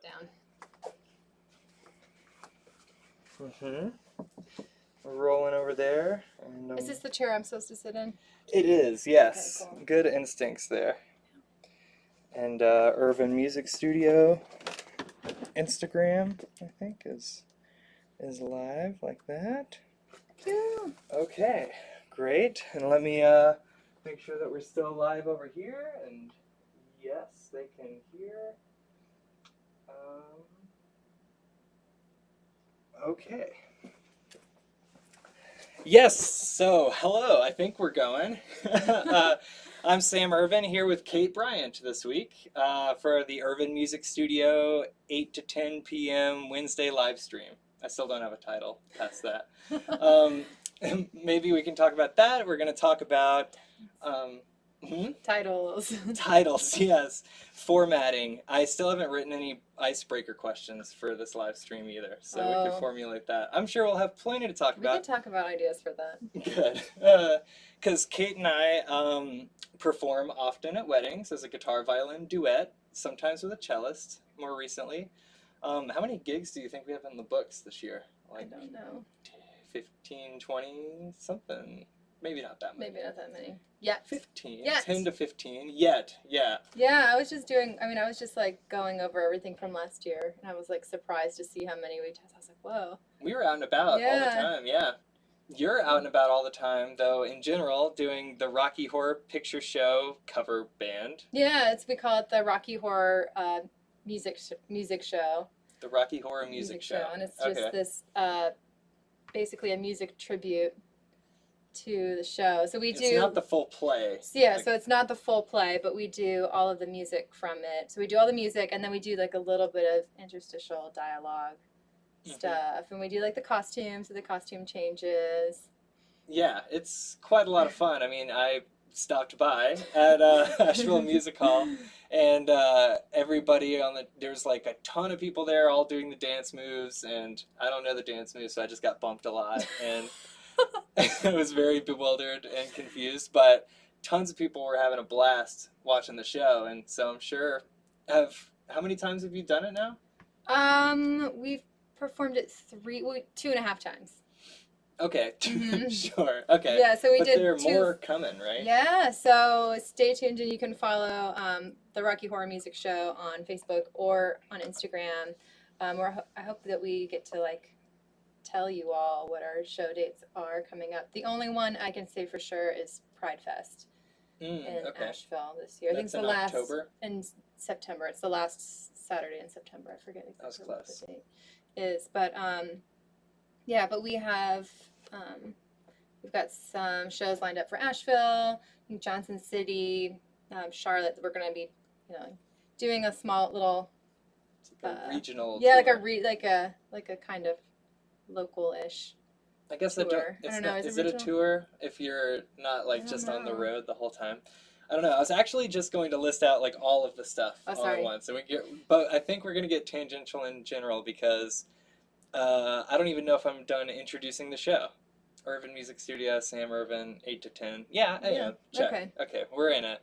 down. We're rolling over there. And, Is this the chair I'm supposed to sit in? It is, yes. Okay, cool. Good instincts there. And Irvin Music Studio Instagram, I think, is live like that. Cool. Okay, great. And let me make sure that we're still live over here. And yes, they can hear. Okay. Yes, so hello, I think we're going. I'm Sam Irvin here with Kate Bryant this week for the Irvin Music Studio 8 to 10 p.m. Wednesday live stream. I still don't have a title past that. Maybe we can talk about that. We're going to talk about Titles. Titles, yes. Formatting. I still haven't written any icebreaker questions for this live stream either, so we could formulate that. I'm sure we'll have plenty to talk about. We can talk about ideas for that. Good. Because Kate and I perform often at weddings as a guitar-violin duet, sometimes with a cellist, more recently. How many gigs do you think we have in the books this year? Like, I don't know. 15, 20, something. Maybe not that many. Maybe not that many. Yet. 15. Yet. 10 to 15. Yet. Yeah. Yeah, I was just like going over everything from last year, and I was like surprised to see how many we tested. I was like, whoa. We were out and about all the time, yeah. You're out and about all the time, though, in general, doing the Rocky Horror Picture Show cover band. Yeah, we call it the Rocky Horror music show. The Rocky Horror Music Show. And it's just this, basically a music tribute to the show. So it's not the full play. Yeah, so it's not the full play, but we do all of the music from it. So we do all the music, and then we do like a little bit of interstitial dialogue stuff, and we do like the costumes, so the costume changes. Yeah, it's quite a lot of fun. I mean, I stopped by at Asheville Music Hall, and everybody there's like a ton of people there all doing the dance moves, and I don't know the dance moves, so I just got bumped a lot, and I was very bewildered and confused, but tons of people were having a blast watching the show, and so I'm sure. How many times have you done it now? We've performed it 2.5 times. Okay, sure. Okay. Yeah, so but there are more coming, right? Yeah, so stay tuned, and you can follow the Rocky Horror Music Show on Facebook or on Instagram. I hope that we get to like tell you all what our show dates are coming up. The only one I can say for sure is Pride Fest in Asheville this year. I think it's the last October? In September. It's the last Saturday in September. I forget exactly what close. the date is, but yeah. But we have we've got some shows lined up for Asheville, Johnson City, Charlotte. We're going to be doing a small little regional. Yeah, tour. like a kind of local-ish. I guess tour. I don't know. Is it a tour if you're not like just on the road the whole time? I don't know. I was actually just going to list out like all of the stuff all at once. So but I think we're going to get tangential in general because I don't even know if I'm done introducing the show. Irvin Music Studio, Sam Irvin, 8 to 10. Yeah, I am. Check. Okay, we're in it.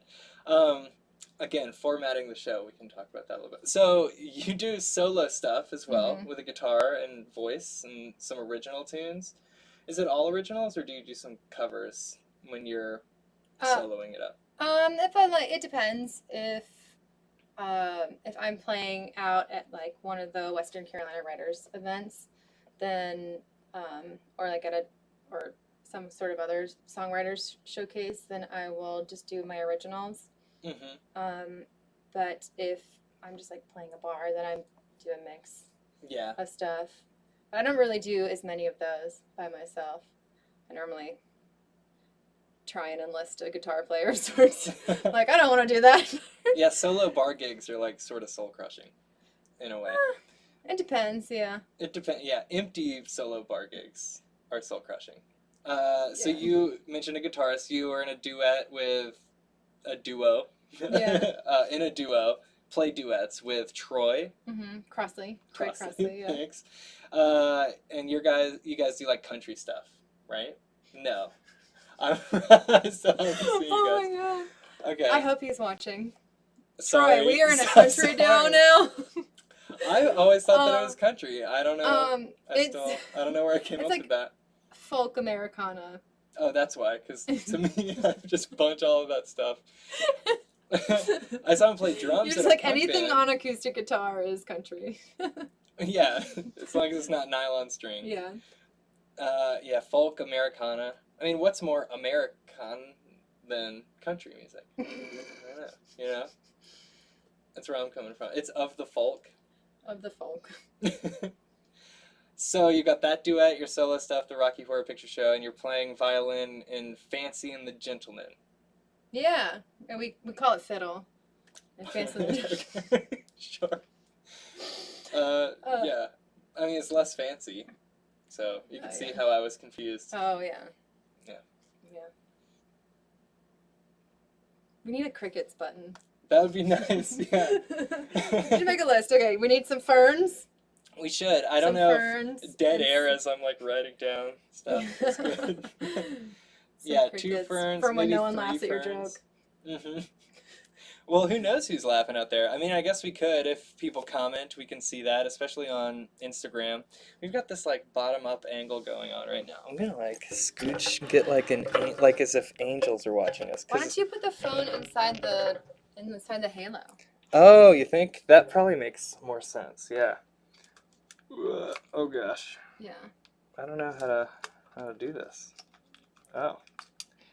Again, formatting the show, we can talk about that a little bit. So you do solo stuff as well with a guitar and voice and some original tunes. Is it all originals, or do you do some covers when you're soloing it up? It depends. If I'm playing out at like one of the Western Carolina Writers events, then or some sort of other songwriters showcase, then I will just do my originals. But if I'm just like playing a bar, then I do a mix of stuff. But I don't really do as many of those by myself. I normally try and enlist a guitar player of sorts. Like, I don't want to do that. Yeah, solo bar gigs are like sort of soul crushing in a way. It depends, yeah. It depends, yeah. Empty solo bar gigs are soul crushing. So you mentioned a guitarist. You were in a duet with a duo. In a duo, play duets with Troy. Crossley. Troy Crossley, yeah. Thanks. And you guys do like country stuff, right? No. I still haven't seen you guys. Oh my god. Okay. I hope he's watching. Sorry. Troy, we are in a country duo now. I always thought that it was country. I don't know. It's I don't know where I came up like with that. folk Americana. Oh, that's why. Because to me, I just bunch all of that stuff. I saw him play drums. You're just like anything on acoustic guitar is country. Yeah, as long as it's not nylon string. Yeah. Yeah, folk Americana. I mean, what's more American than country music? I don't know. You know, that's where I'm coming from. It's of the folk. Of the folk. So you got that duet, your solo stuff, the Rocky Horror Picture Show, and you're playing violin in Fancy and the Gentleman. Yeah, and we call it fiddle. And Fancy and the Gentleman. Sure. Yeah. I mean, it's less fancy, so you can see how I was confused. Oh, yeah. Yeah. Yeah. We need a crickets button. That would be nice, yeah. We should make a list. Okay, we need some ferns. We should. I don't know if dead air as I'm like writing down stuff. That's good. Yeah, crickets. 2 ferns, from when maybe no one 3 laughs at your ferns. joke. Mm-hmm. Well, who knows who's laughing out there? I mean, I guess we could. If people comment, we can see that, especially on Instagram. We've got this like bottom-up angle going on right now. I'm gonna like scooch, get like as if angels are watching us. Why don't you put the phone inside the halo? Oh, you think that probably makes more sense? Yeah. Oh gosh. Yeah. I don't know how to do this. Oh,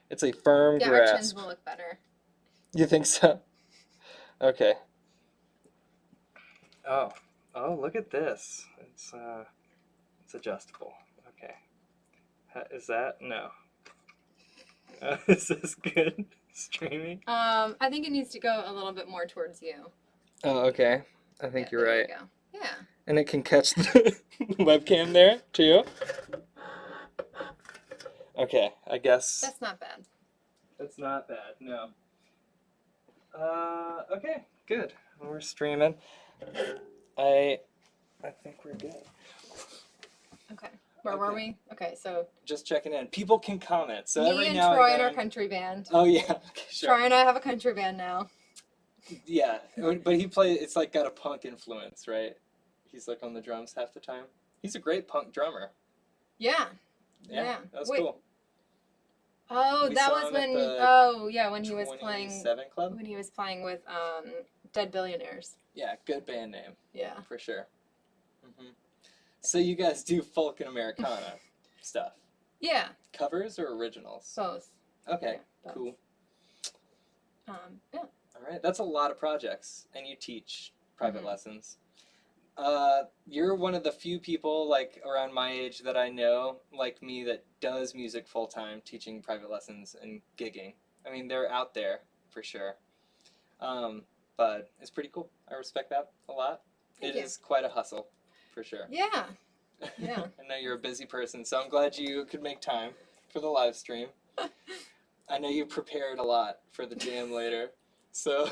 it's a firm grasp. Yeah, our chins will look better. You think so? Okay. Oh, look at this. It's adjustable. Okay. Is that no? Is this good streaming? I think it needs to go a little bit more towards you. Oh, okay. I think you're right. There you go. Yeah. And it can catch the webcam there too. Okay, I guess. That's not bad. That's not bad. No. Okay, good. We're streaming. I think we're good. Okay. Where were we? Okay, so just checking in. People can comment. So me every and now Troy and then... our country band. Oh yeah, okay, sure. Troy and I have a country band now. Yeah, but he plays. It's like got a punk influence, right? He's like on the drums half the time. He's a great punk drummer. Yeah. Yeah. That was cool. Oh, that was when when he was playing 27 Club? When he was playing with Dead Billionaires. Yeah, good band name. Yeah. For sure. Mm-hmm. So you guys do folk and Americana stuff? Yeah. Covers or originals? Both. Okay, Yeah, both. cool. Yeah. All right, that's a lot of projects, and you teach private lessons. You're one of the few people like around my age that I know, like me, that does music full time, teaching private lessons and gigging. I mean, they're out there for sure. But it's pretty cool. I respect that a lot. It is quite a hustle, for sure. Yeah. Yeah. I know you're a busy person, so I'm glad you could make time for the live stream. I know you prepared a lot for the jam later, so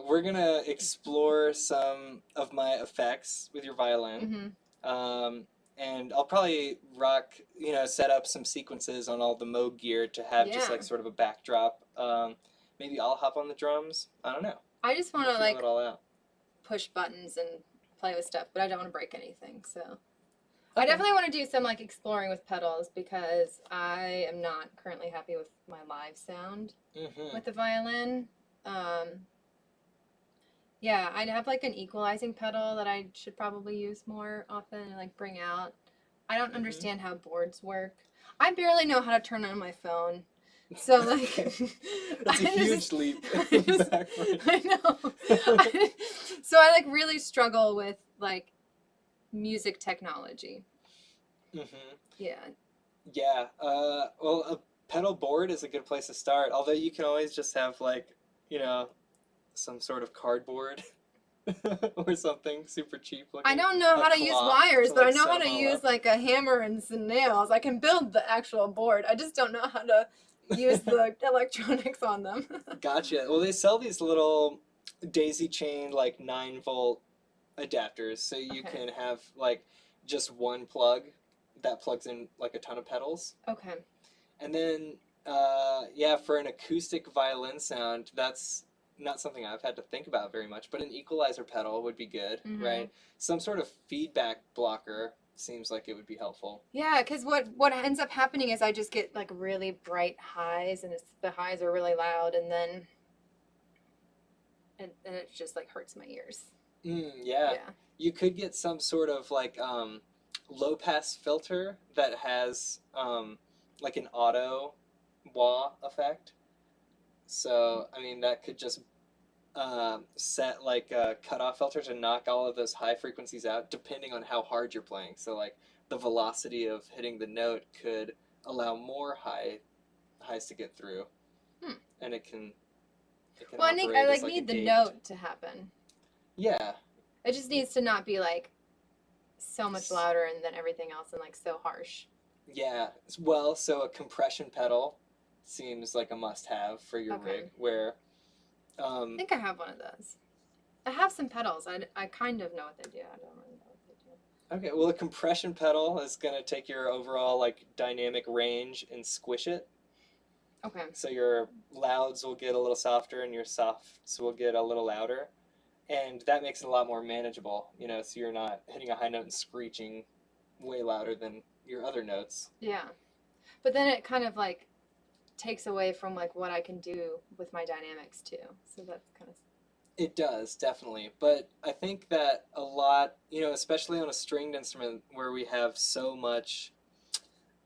we're gonna explore some of my effects with your violin, and I'll probably set up some sequences on all the Moog gear to have just like sort of a backdrop. Maybe I'll hop on the drums. I don't know. I just want to like it all out. Push buttons and play with stuff, but I don't want to break anything. So I definitely want to do some like exploring with pedals because I am not currently happy with my live sound with the violin. Yeah, I'd have like an equalizing pedal that I should probably use more often and like bring out. I don't understand how boards work. I barely know how to turn on my phone. So like that's a huge leap backward. I know. So I like really struggle with like music technology. Yeah. Yeah. Well, a pedal board is a good place to start. Although you can always just have like, some sort of cardboard or something super cheap looking. I don't know how to use wires, but I know how to use like a hammer and some nails. I can build the actual board. I just don't know how to use the electronics on them. Gotcha. Well, they sell these little daisy chain like 9-volt adapters, so you can have like just one plug that plugs in like a ton of pedals. Okay. And then for an acoustic violin sound, that's not something I've had to think about very much, but an equalizer pedal would be good, Mm-hmm. right? Some sort of feedback blocker seems like it would be helpful. Yeah, because what ends up happening is I just get like really bright highs, and the highs are really loud, and then and it just like hurts my ears. Yeah. You could get some sort of like low pass filter that has like an auto wah effect. So I mean that could just set like a cutoff filter to knock all of those high frequencies out, depending on how hard you're playing. So like the velocity of hitting the note could allow more highs to get through, and it can. Well, I think I like need the note to happen. Yeah. It just needs to not be like so much louder and then everything else and like so harsh. Yeah. Well, so a compression pedal seems like a must-have for your rig. Where I think I have one of those. I have some pedals. I kind of know what they do. I don't really know what they do. Okay, well, a compression pedal is going to take your overall like dynamic range and squish it. Okay. So your louds will get a little softer and your softs will get a little louder. And that makes it a lot more manageable, you know, so you're not hitting a high note and screeching way louder than your other notes. Yeah. But then it kind of like takes away from like what I can do with my dynamics too. So that's kind of... It does, definitely. But I think that a lot, you know, especially on a stringed instrument where we have so much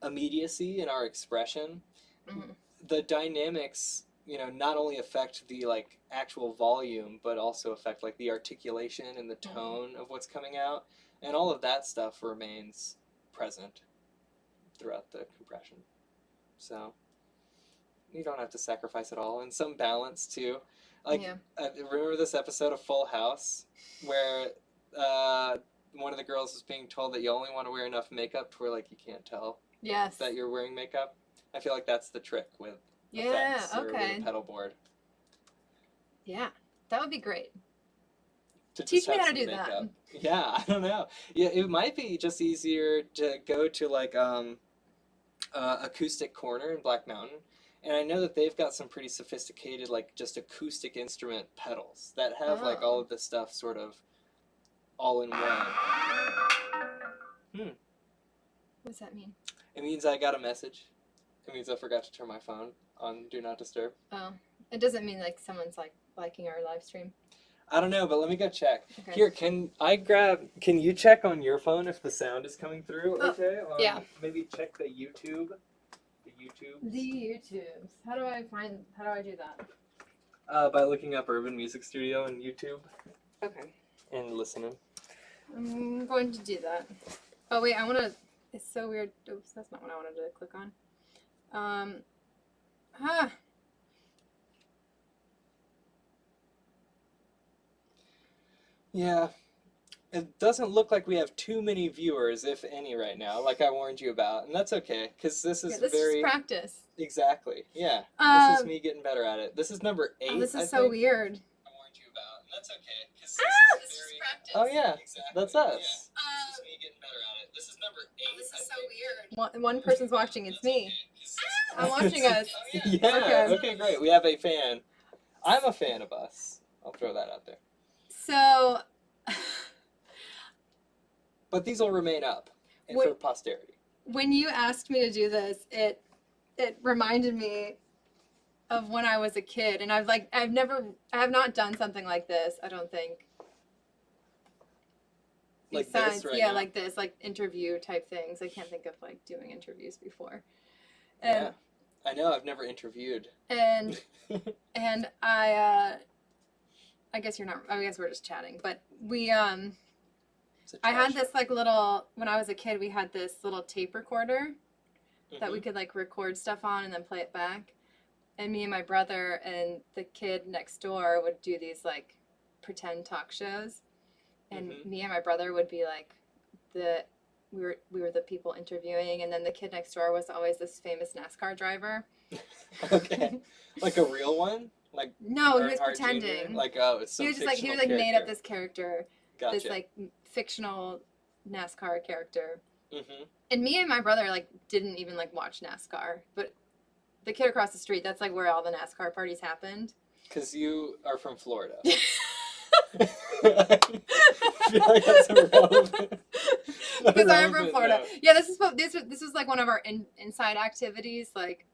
immediacy in our expression, the dynamics, you know, not only affect the like actual volume, but also affect like the articulation and the tone of what's coming out, and all of that stuff remains present throughout the compression. So you don't have to sacrifice it all, and some balance too. Like I remember this episode of Full House where one of the girls was being told that you only want to wear enough makeup to where like you can't tell that you're wearing makeup. I feel like that's the trick with effects or with a pedal board. Yeah, that would be great. Teach me how to do that. Yeah, I don't know. Yeah, it might be just easier to go to like Acoustic Corner in Black Mountain, and I know that they've got some pretty sophisticated like just acoustic instrument pedals that have like all of this stuff sort of all in one. What does that mean? It means I got a message. It means I forgot to turn my phone on Do Not Disturb. Oh, it doesn't mean like someone's like liking our live stream. I don't know, but let me go check. Okay. Here, can you check on your phone if the sound is coming through? Okay. Yeah. Maybe check the YouTube. The YouTubes. How do I do that? By looking up Irvin Music Studio on YouTube. Okay. And listening. I'm going to do that. Oh wait, it's so weird. Oops, that's not what I wanted to click on. Yeah, it doesn't look like we have too many viewers, if any, right now, like I warned you about, and that's okay, because this is this is practice. Exactly, yeah. This is me getting better at it. This is number 8, this is so weird. I warned you about, and that's okay, because this is practice. Oh yeah, exactly. That's us. Yeah. This is me getting better at it. This is number 8. This is so weird. One person's watching, it's me. I'm watching us. Yeah, okay, great. We have a fan. I'm a fan of us. I'll throw that out there. So... But these will remain up for posterity. When you asked me to do this, it reminded me of when I was a kid, and I have not done something like this, I don't think. Like Besides, this right now? like this, like interview type things. I can't think of like doing interviews before. Yeah, I know. I've never interviewed. And I guess you're not. I guess we're just chatting. But I had this like little. When I was a kid, we had this little tape recorder that we could like record stuff on and then play it back. And me and my brother and the kid next door would do these like pretend talk shows. And me and my brother would be like we were the people interviewing, and then the kid next door was always this famous NASCAR driver. Okay, like a real one, like no, he was pretending. Junior? Like it's some he was like made up this character, this like fictional NASCAR character. And me and my brother like didn't even like watch NASCAR, but the kid across the street, that's like where all the NASCAR parties happened. Because you are from Florida. I feel like that's irrelevant. Because I'm from Florida. No. Yeah, this was like one of our inside activities. Like,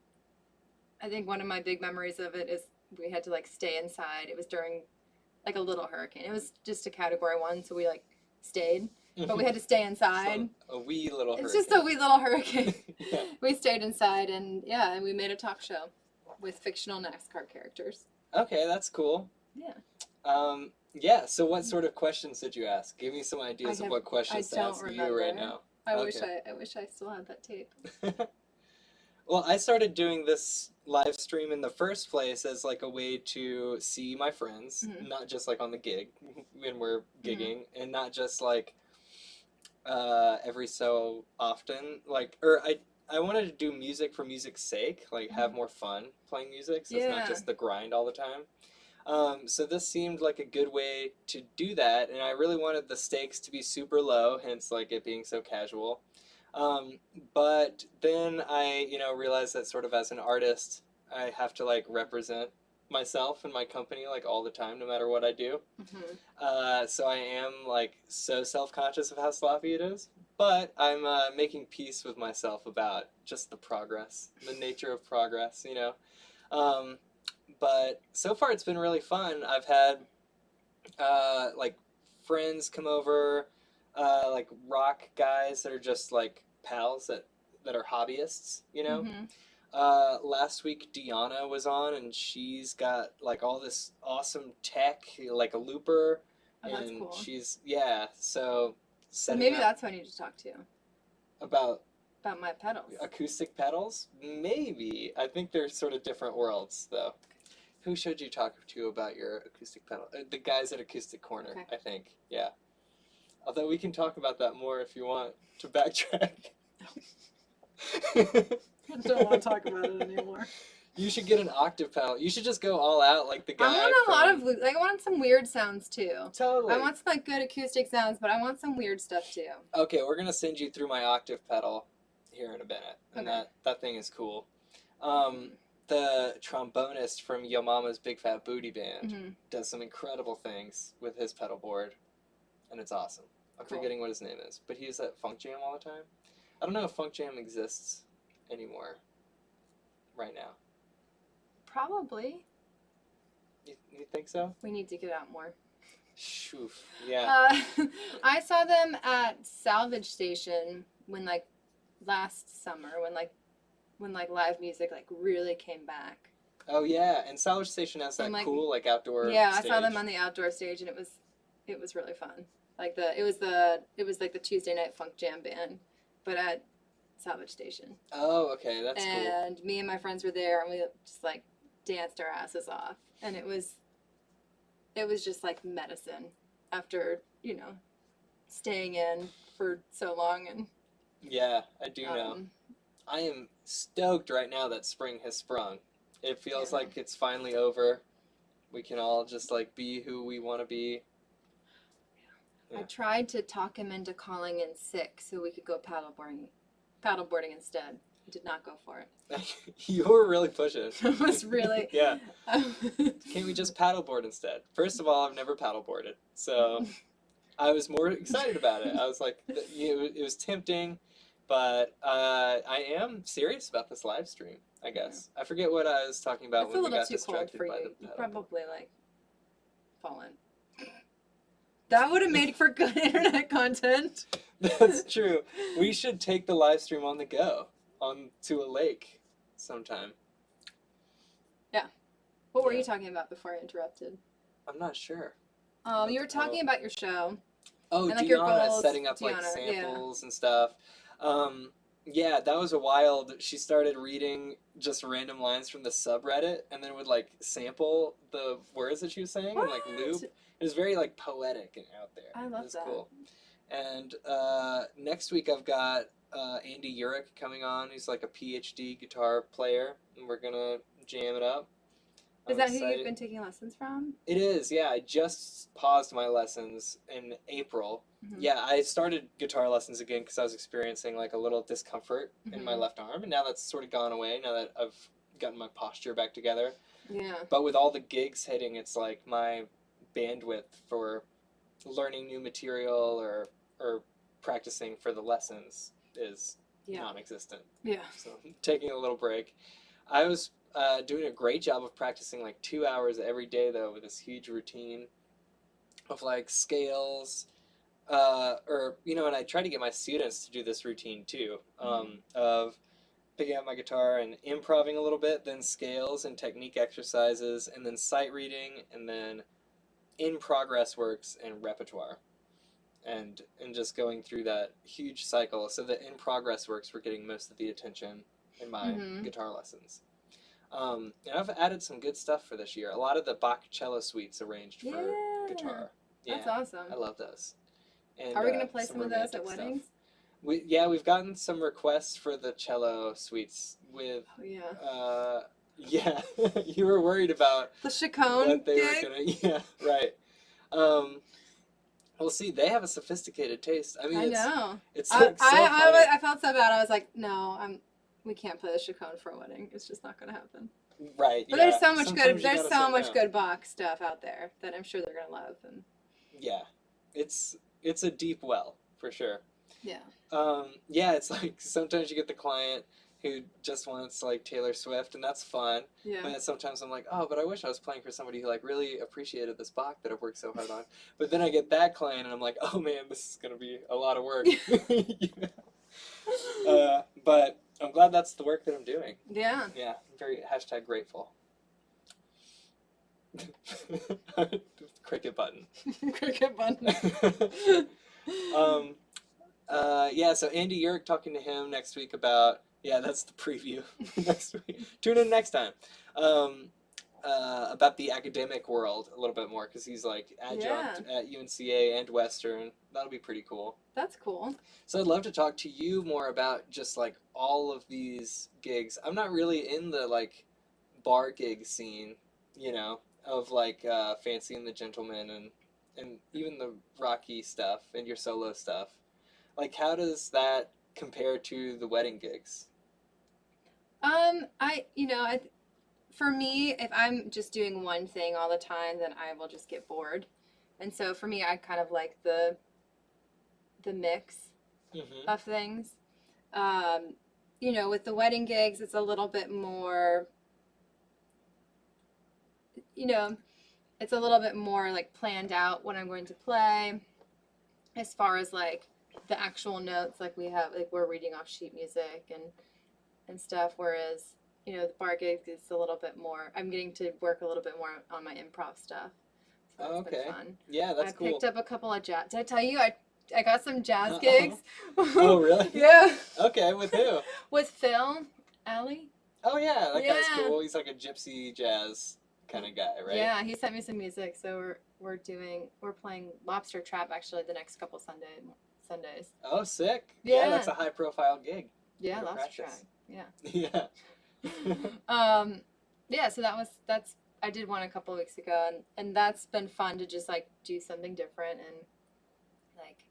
I think one of my big memories of it is we had to like stay inside. It was during like a little hurricane. It was just a Category 1, so we like stayed, but we had to stay inside. So, a wee little hurricane. It's just a wee little hurricane. Yeah. We stayed inside, and yeah, and we made a talk show with fictional NASCAR characters. Okay, that's cool. Yeah. Yeah, so what sort of questions did you ask? Give me some ideas of what questions to ask you right now. I wish I still had that tape. Well, I started doing this live stream in the first place as like a way to see my friends, not just like on the gig when we're gigging, and not just like every so often. Like, or I wanted to do music for music's sake, like have more fun playing music, so it's not just the grind all the time. So this seemed like a good way to do that, and I really wanted the stakes to be super low, hence like it being so casual. But then I, realized that sort of as an artist, I have to like represent myself and my company like all the time, no matter what I do. So I am like so self-conscious of how sloppy it is, but I'm making peace with myself about just the progress, the nature of progress, But so far it's been really fun. I've had like friends come over, like rock guys that are just like pals that are hobbyists, Last week Deanna was on, and she's got like all this awesome tech, like a looper. Oh, and that's cool. She's so maybe that's what I need to talk to you about my pedals. Acoustic pedals? Maybe. I think they're sort of different worlds, though. Who should you talk to about your acoustic pedal? The guys at Acoustic Corner, okay. I think. Yeah. Although we can talk about that more if you want to backtrack. I don't want to talk about it anymore. You should get an octave pedal. You should just go all out like the guy. I want some weird sounds too. Totally. I want some like good acoustic sounds, but I want some weird stuff too. Okay, we're gonna send you through my octave pedal here in a minute, and that thing is cool. The trombonist from Yo Mama's Big Fat Booty Band does some incredible things with his pedal board, and it's awesome. I'm forgetting what his name is, but he's at Funk Jam all the time. I don't know if Funk Jam exists anymore right now. Probably. You think so? We need to get out more. Shoof. Yeah. I saw them at Salvage Station when like last summer when live music like really came back. Oh yeah, and Salvage Station has that cool like outdoor stage. I saw them on the outdoor stage, and it was really fun. Like it was like the Tuesday night funk jam band, but at Salvage Station. Oh, okay, that's cool. And me and my friends were there, and we just like danced our asses off, and it was just like medicine after staying in for so long. And yeah, I do know. I am stoked right now that spring has sprung. It feels like it's finally over. We can all just like be who we want to be. Yeah. I tried to talk him into calling in sick so we could go paddleboarding instead. He did not go for it. You were really pushing. I was really. Yeah. Can't we just paddleboard instead? First of all, I've never paddleboarded, so I was more excited about it. I was like, it was tempting. But I am serious about this live stream, I guess. I forget what I was talking about when we got distracted by the pedal. You probably like fallen. That would have made for good internet content. That's true. We should take the live stream on the go to a lake sometime. Yeah. What were you talking about before I interrupted? I'm not sure. Oh, you were talking about your show. Oh, and, like, Deanna setting up like samples and stuff. Yeah, that was a wild. She started reading just random lines from the subreddit, and then would like sample the words that she was saying and like loop. It was very like poetic and out there. I love that. Cool. And next week I've got Andy Urich coming on. He's like a PhD guitar player, and we're gonna jam it up. Is that who you've been taking lessons from? It is, yeah. I just paused my lessons in April. Yeah, I started guitar lessons again because I was experiencing like a little discomfort in my left arm, and now that's sort of gone away now that I've gotten my posture back together. Yeah. But with all the gigs hitting, it's like my bandwidth for learning new material or practicing for the lessons is non-existent. Yeah. So taking a little break. I was doing a great job of practicing like 2 hours every day though, with this huge routine of like scales, and I try to get my students to do this routine too, of picking up my guitar and improvising a little bit, then scales and technique exercises, and then sight reading, and then in progress works and repertoire, and just going through that huge cycle. So the in progress works were getting most of the attention in my guitar lessons. And I've added some good stuff for this year. A lot of the Bach cello suites arranged for guitar. Yeah, that's awesome. I love those. And, are we going to play some of those at weddings? We've gotten some requests for the cello suites with. Oh, yeah. You were worried about the chaconne what they gig? were gonna. Yeah, right. Well, see, they have a sophisticated taste. I mean, I know. It's like I felt so bad. I was like, no, we can't play the chaconne for a wedding. It's just not going to happen. Right. But there's so much good. There's so much good Bach stuff out there that I'm sure they're going to love. And yeah, it's a deep well for sure. Yeah. It's like sometimes you get the client who just wants like Taylor Swift, and that's fun. Yeah. And sometimes I'm like, oh, but I wish I was playing for somebody who like really appreciated this Bach that I've worked so hard on. But then I get that client, and I'm like, oh man, this is gonna be a lot of work. But I'm glad that's the work that I'm doing. Yeah. Yeah. I'm very #grateful. Cricket button. Cricket button. So Andy Yerk, talking to him next week about, that's the preview next week. Tune in next time. About the academic world a little bit more, because he's like adjunct at UNCA and Western. That'll be pretty cool. That's cool. So I'd love to talk to you more about just like all of these gigs. I'm not really in the like bar gig scene, of like Fancy and the Gentleman and even the Rocky stuff and your solo stuff. Like, how does that compare to the wedding gigs? For me, if I'm just doing one thing all the time, then I will just get bored. And so for me, I kind of like the mix of things. With the wedding gigs, it's a little bit more, it's a little bit more like planned out what I'm going to play as far as like the actual notes, like we're reading off sheet music and stuff, whereas the bar gigs is a little bit more, I'm getting to work a little bit more on my improv stuff, so that's been fun. Yeah, that's cool. I picked up a couple of jazz. Did I tell you I got some jazz gigs? Oh really? Yeah. Okay, with who? With Phil Alley. Oh yeah, that guy's cool. He's like a gypsy jazz kind of guy, right? Yeah, he sent me some music, so we're playing Lobster Trap actually the next couple Sundays. Oh, sick. Yeah, that's a high profile gig. Yeah, Lobster Trap. Yeah. Yeah. So I did one a couple of weeks ago, and that's been fun to just like do something different and like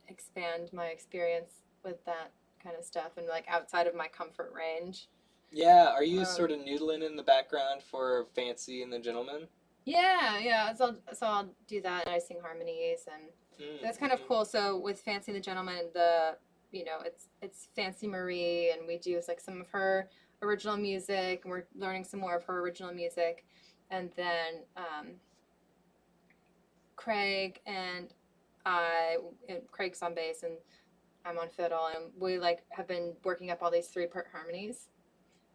expand my experience with that kind of stuff and like outside of my comfort range. Yeah, are you sort of noodling in the background for Fancy and the Gentleman? Yeah. So I'll do that, and I sing harmonies, and that's kind of cool. So with Fancy and the Gentleman, it's Fancy Marie, and we do like some of her original music, and we're learning some more of her original music, and then Craig's on bass, and I'm on fiddle, and we like have been working up all these 3-part harmonies.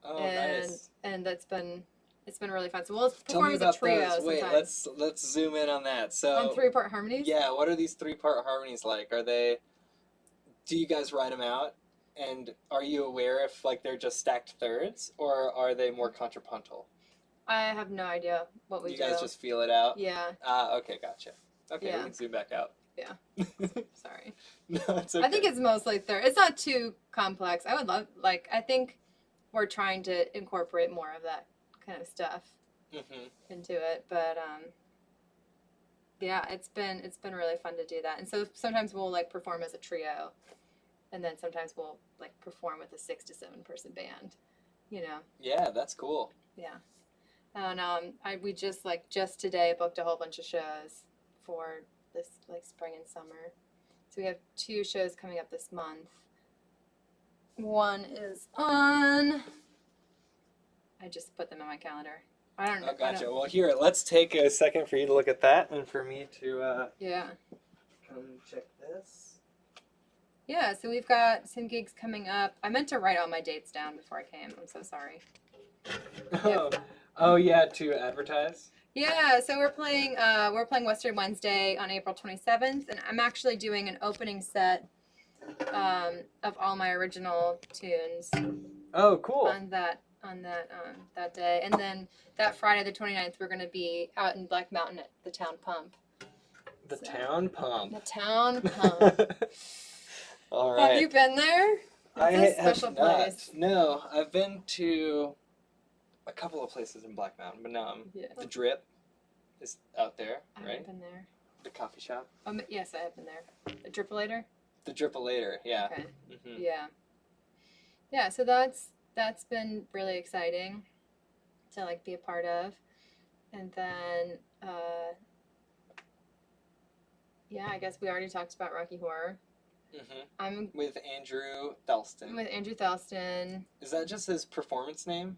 Oh, nice. And it's been really fun. So we'll perform as a trio sometimes. Wait, let's zoom in on that. So on 3-part harmonies? Yeah, what are these 3-part harmonies like? Do you guys write them out? And are you aware if like they're just stacked thirds, or are they more contrapuntal? I have no idea what we do. You guys just feel it out? Yeah. Okay, gotcha. Okay, we can zoom back out. Yeah. Sorry. No, it's okay. I think it's mostly third. It's not too complex. I think we're trying to incorporate more of that kind of stuff into it. But it's been really fun to do that. And so sometimes we'll like perform as a trio, and then sometimes we'll like perform with a 6 to 7 person band. Yeah, that's cool. Yeah. And we just today booked a whole bunch of shows for this spring and summer. So we have 2 shows coming up this month. One is on. I just put them in my calendar. I don't know. Oh, gotcha. Well, here, let's take a second for you to look at that and for me to come check this. Yeah, so we've got some gigs coming up. I meant to write all my dates down before I came. I'm so sorry. Oh yeah, to advertise? Yeah, so we're playing Western Wednesday on April 27th, and I'm actually doing an opening set of all my original tunes. Oh, cool. On that day, and then that Friday the 29th we're going to be out in Black Mountain at the Town Pump. The Town Pump. The Town Pump. All right. Have you been there? It's a special place. No, I've been to a couple of places in Black Mountain, but no, the Drip is out there, right? I haven't been there. The coffee shop. Yes, I have been there. The Drippolator. The Drippolator, yeah. Okay. Mm-hmm. Yeah. Yeah. So that's been really exciting to be a part of, and then I guess we already talked about Rocky Horror. Mm-hmm. I'm with Andrew Thelston. With Andrew Thelston. Is that just his performance name?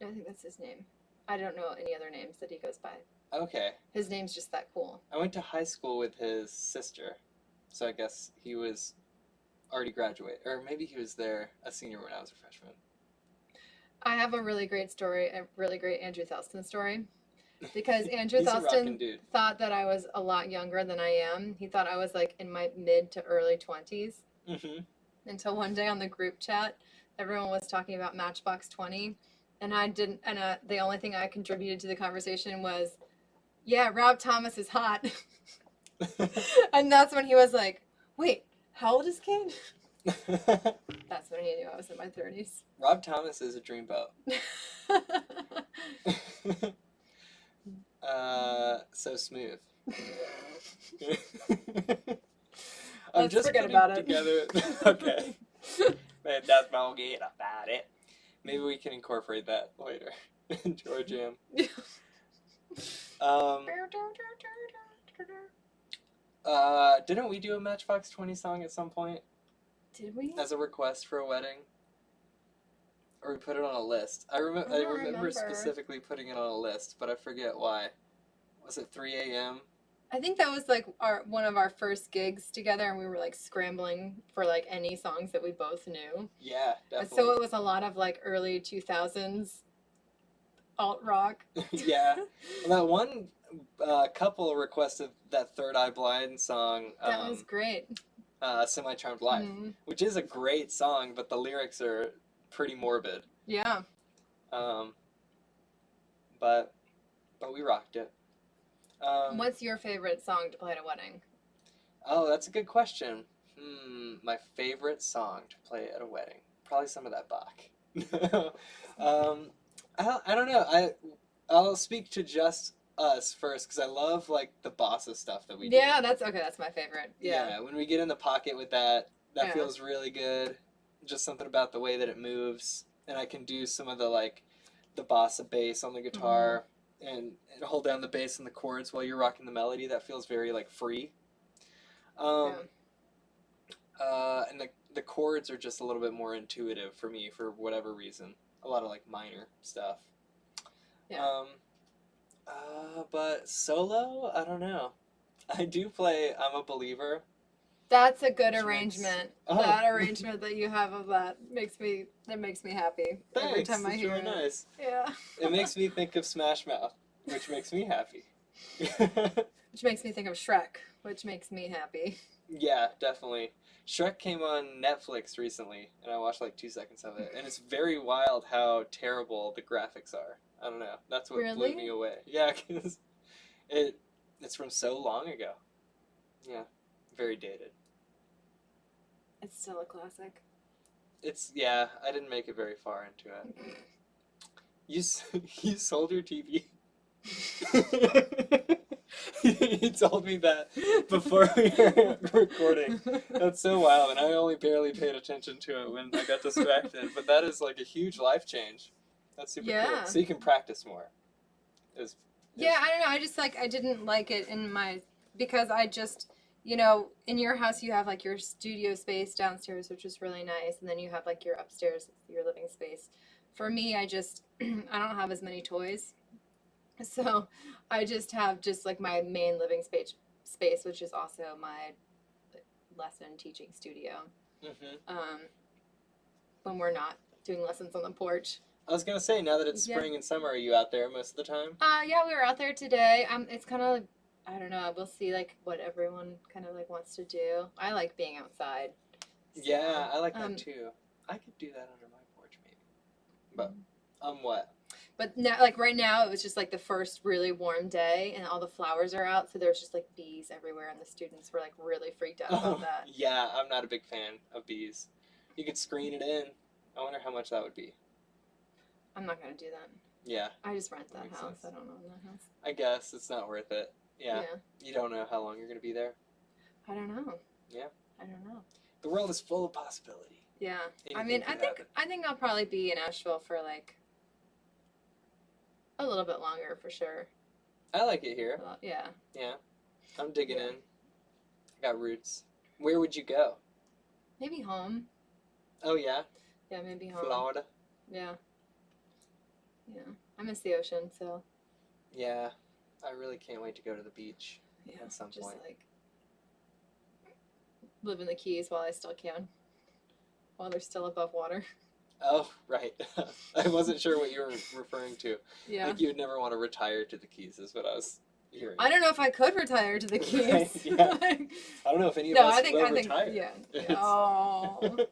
I think that's his name. I don't know any other names that he goes by. Okay. His name's just that cool. I went to high school with his sister, so I guess he was already graduated, or maybe he was there a senior when I was a freshman. I have a really great story, a really great Andrew Thelston story, because Andrew He's Thelston thought that I was a lot younger than I am. He thought I was in my mid to early 20s. Mm-hmm. Until one day on the group chat, everyone was talking about Matchbox 20, and I didn't. And the only thing I contributed to the conversation was, "Yeah, Rob Thomas is hot," and that's when he was like, "Wait, how old is Kate?" That's when he knew I was in my 30s. Rob Thomas is a dreamboat. So smooth. Let's forget about it. Together. Okay. Man, that's my get about it. Maybe we can incorporate that later into our jam. Didn't we do a Matchbox 20 song at some point? Did we? As a request for a wedding? Or we put it on a list. I remember specifically putting it on a list, but I forget why. Was it 3 a.m.? I think that was one of our first gigs together, and we were scrambling for any songs that we both knew. Yeah, definitely. So it was a lot of early 2000s alt rock. Yeah. Well, that one couple requested that Third Eye Blind song. That was great. Semi-Charmed Life, which is a great song, but the lyrics are pretty morbid. Yeah. But we rocked it. What's your favorite song to play at a wedding? Oh, that's a good question. My favorite song to play at a wedding. Probably some of that Bach. I don't know. I'll speak to just us first, because I love the bossa stuff that we do. Yeah, that's my favorite. Yeah, when we get in the pocket with that feels really good. Just something about the way that it moves, and I can do some of the bossa bass on the guitar, and hold down the bass and the chords while you're rocking the melody. That feels very free. And the chords are just a little bit more intuitive for me for whatever reason. A lot of minor stuff. Yeah. But solo, I don't know. I do play I'm a Believer. That's a good arrangement. That arrangement that you have of that makes me happy. Thanks. Every time I hear really it. Nice. Yeah. It makes me think of Smash Mouth, which makes me happy. Which makes me think of Shrek, which makes me happy. Yeah, definitely. Shrek came on Netflix recently, and I watched 2 seconds of it, and it's very wild how terrible the graphics are. I don't know. That's what blew me away. Yeah, because it's from so long ago. Yeah, very dated. It's still a classic. I didn't make it very far into it. You sold your TV? You told me that before we were recording. That's so wild, and I only barely paid attention to it when I got distracted. But that is a huge life change. That's super cool. So you can practice more. Yeah, I don't know. I just like I didn't like it in my because I just in your house you have like your studio space downstairs, which is really nice, and then you have like your upstairs, your living space. For me, I just I don't have as many toys, so I just have just like my main living space, which is also my lesson teaching studio. When we're not doing lessons on the porch. I was gonna say, now that it's spring and summer, are you out there most of the time? Yeah, we were out there today. It's kind of, I don't know. We'll see like what everyone kind of like wants to do. I like being outside. So, yeah, I like that too. I could do that under my porch maybe. But what? But now, like right now, it was just like the first really warm day, and all the flowers are out, so there's just like bees everywhere, and the students were like really freaked out about that. Yeah, I'm not a big fan of bees. You could screen it in. I wonder how much that would be. I'm not gonna do that. Yeah. I just rent that house. Sense. I don't own that house. I guess it's not worth it. Yeah. You don't know how long you're gonna be there. I don't know. Yeah. I don't know. The world is full of possibility. Yeah. Anything I think I'll probably be in Asheville for like a little bit longer for sure. I like it here. Yeah. Yeah. I'm digging in. I got roots. Where would you go? Maybe home. Oh yeah. Yeah, maybe home. Florida. Yeah. Yeah. I miss the ocean, so. Yeah. I really can't wait to go to the beach at some just point. Like live in the Keys while I still can. While they're still above water. Oh, right. I wasn't sure what you were referring to. Yeah. Like you would never want to retire to the Keys is what I was hearing. I don't know if I could retire to the Keys. Right, yeah. I don't know if any of us will retire. Yeah. Oh.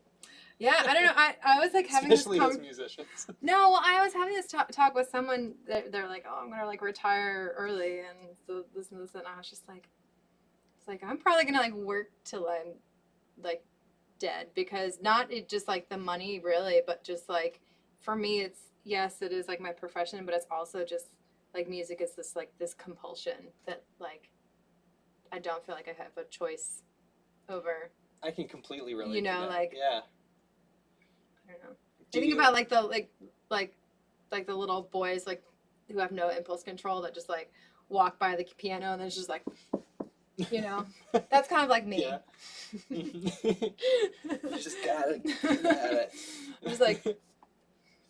Yeah, I don't know. I was like having especially as musicians. No, well, I was having this talk with someone. They're like, "Oh, I'm gonna like retire early," and so this and this, and I was just like, "It's like I'm probably gonna like work till I'm like dead because not it just like the money really, but just like for me, it's yes, it is like my profession, but it's also just like music is this like this compulsion that like I don't feel like I have a choice over." I can completely relate. To that. Like yeah. I don't know. I think about like the little boys like who have no impulse control that just like walk by the piano and then it's just like that's kind of like me. Yeah. You just gotta get at it. I'm just like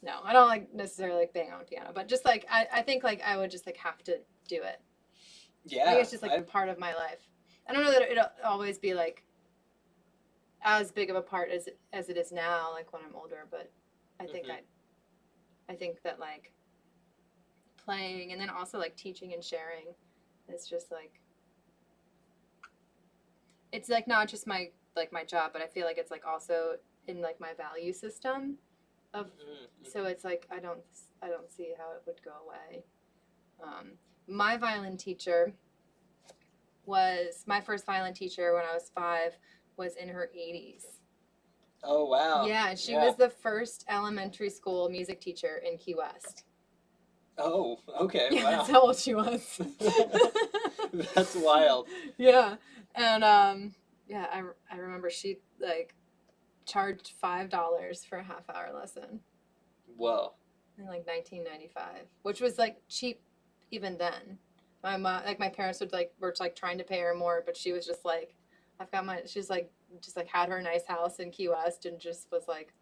no, I don't like necessarily like bang on a piano, but just like I think like I would just like have to do it. Yeah. I think it's just like part of my life. I don't know that it'll always be like as big of a part as it is now, like when I'm older, but I think I think that like playing and then also like teaching and sharing is just like it's like not just my job, but I feel like it's like also in like my value system of so it's like I don't see how it would go away. My violin teacher was my first violin teacher when I was 5 was in her 80s. Oh, wow. Yeah, she was the first elementary school music teacher in Key West. Oh, okay, Yeah, wow. that's how old she was. That's wild. Yeah, and I remember she like charged $5 for a half-hour lesson. Whoa. In like 1995, which was like cheap even then. My mom, like my parents were trying to pay her more, but she was just like, she's like, just like had her nice house in Key West and just was like,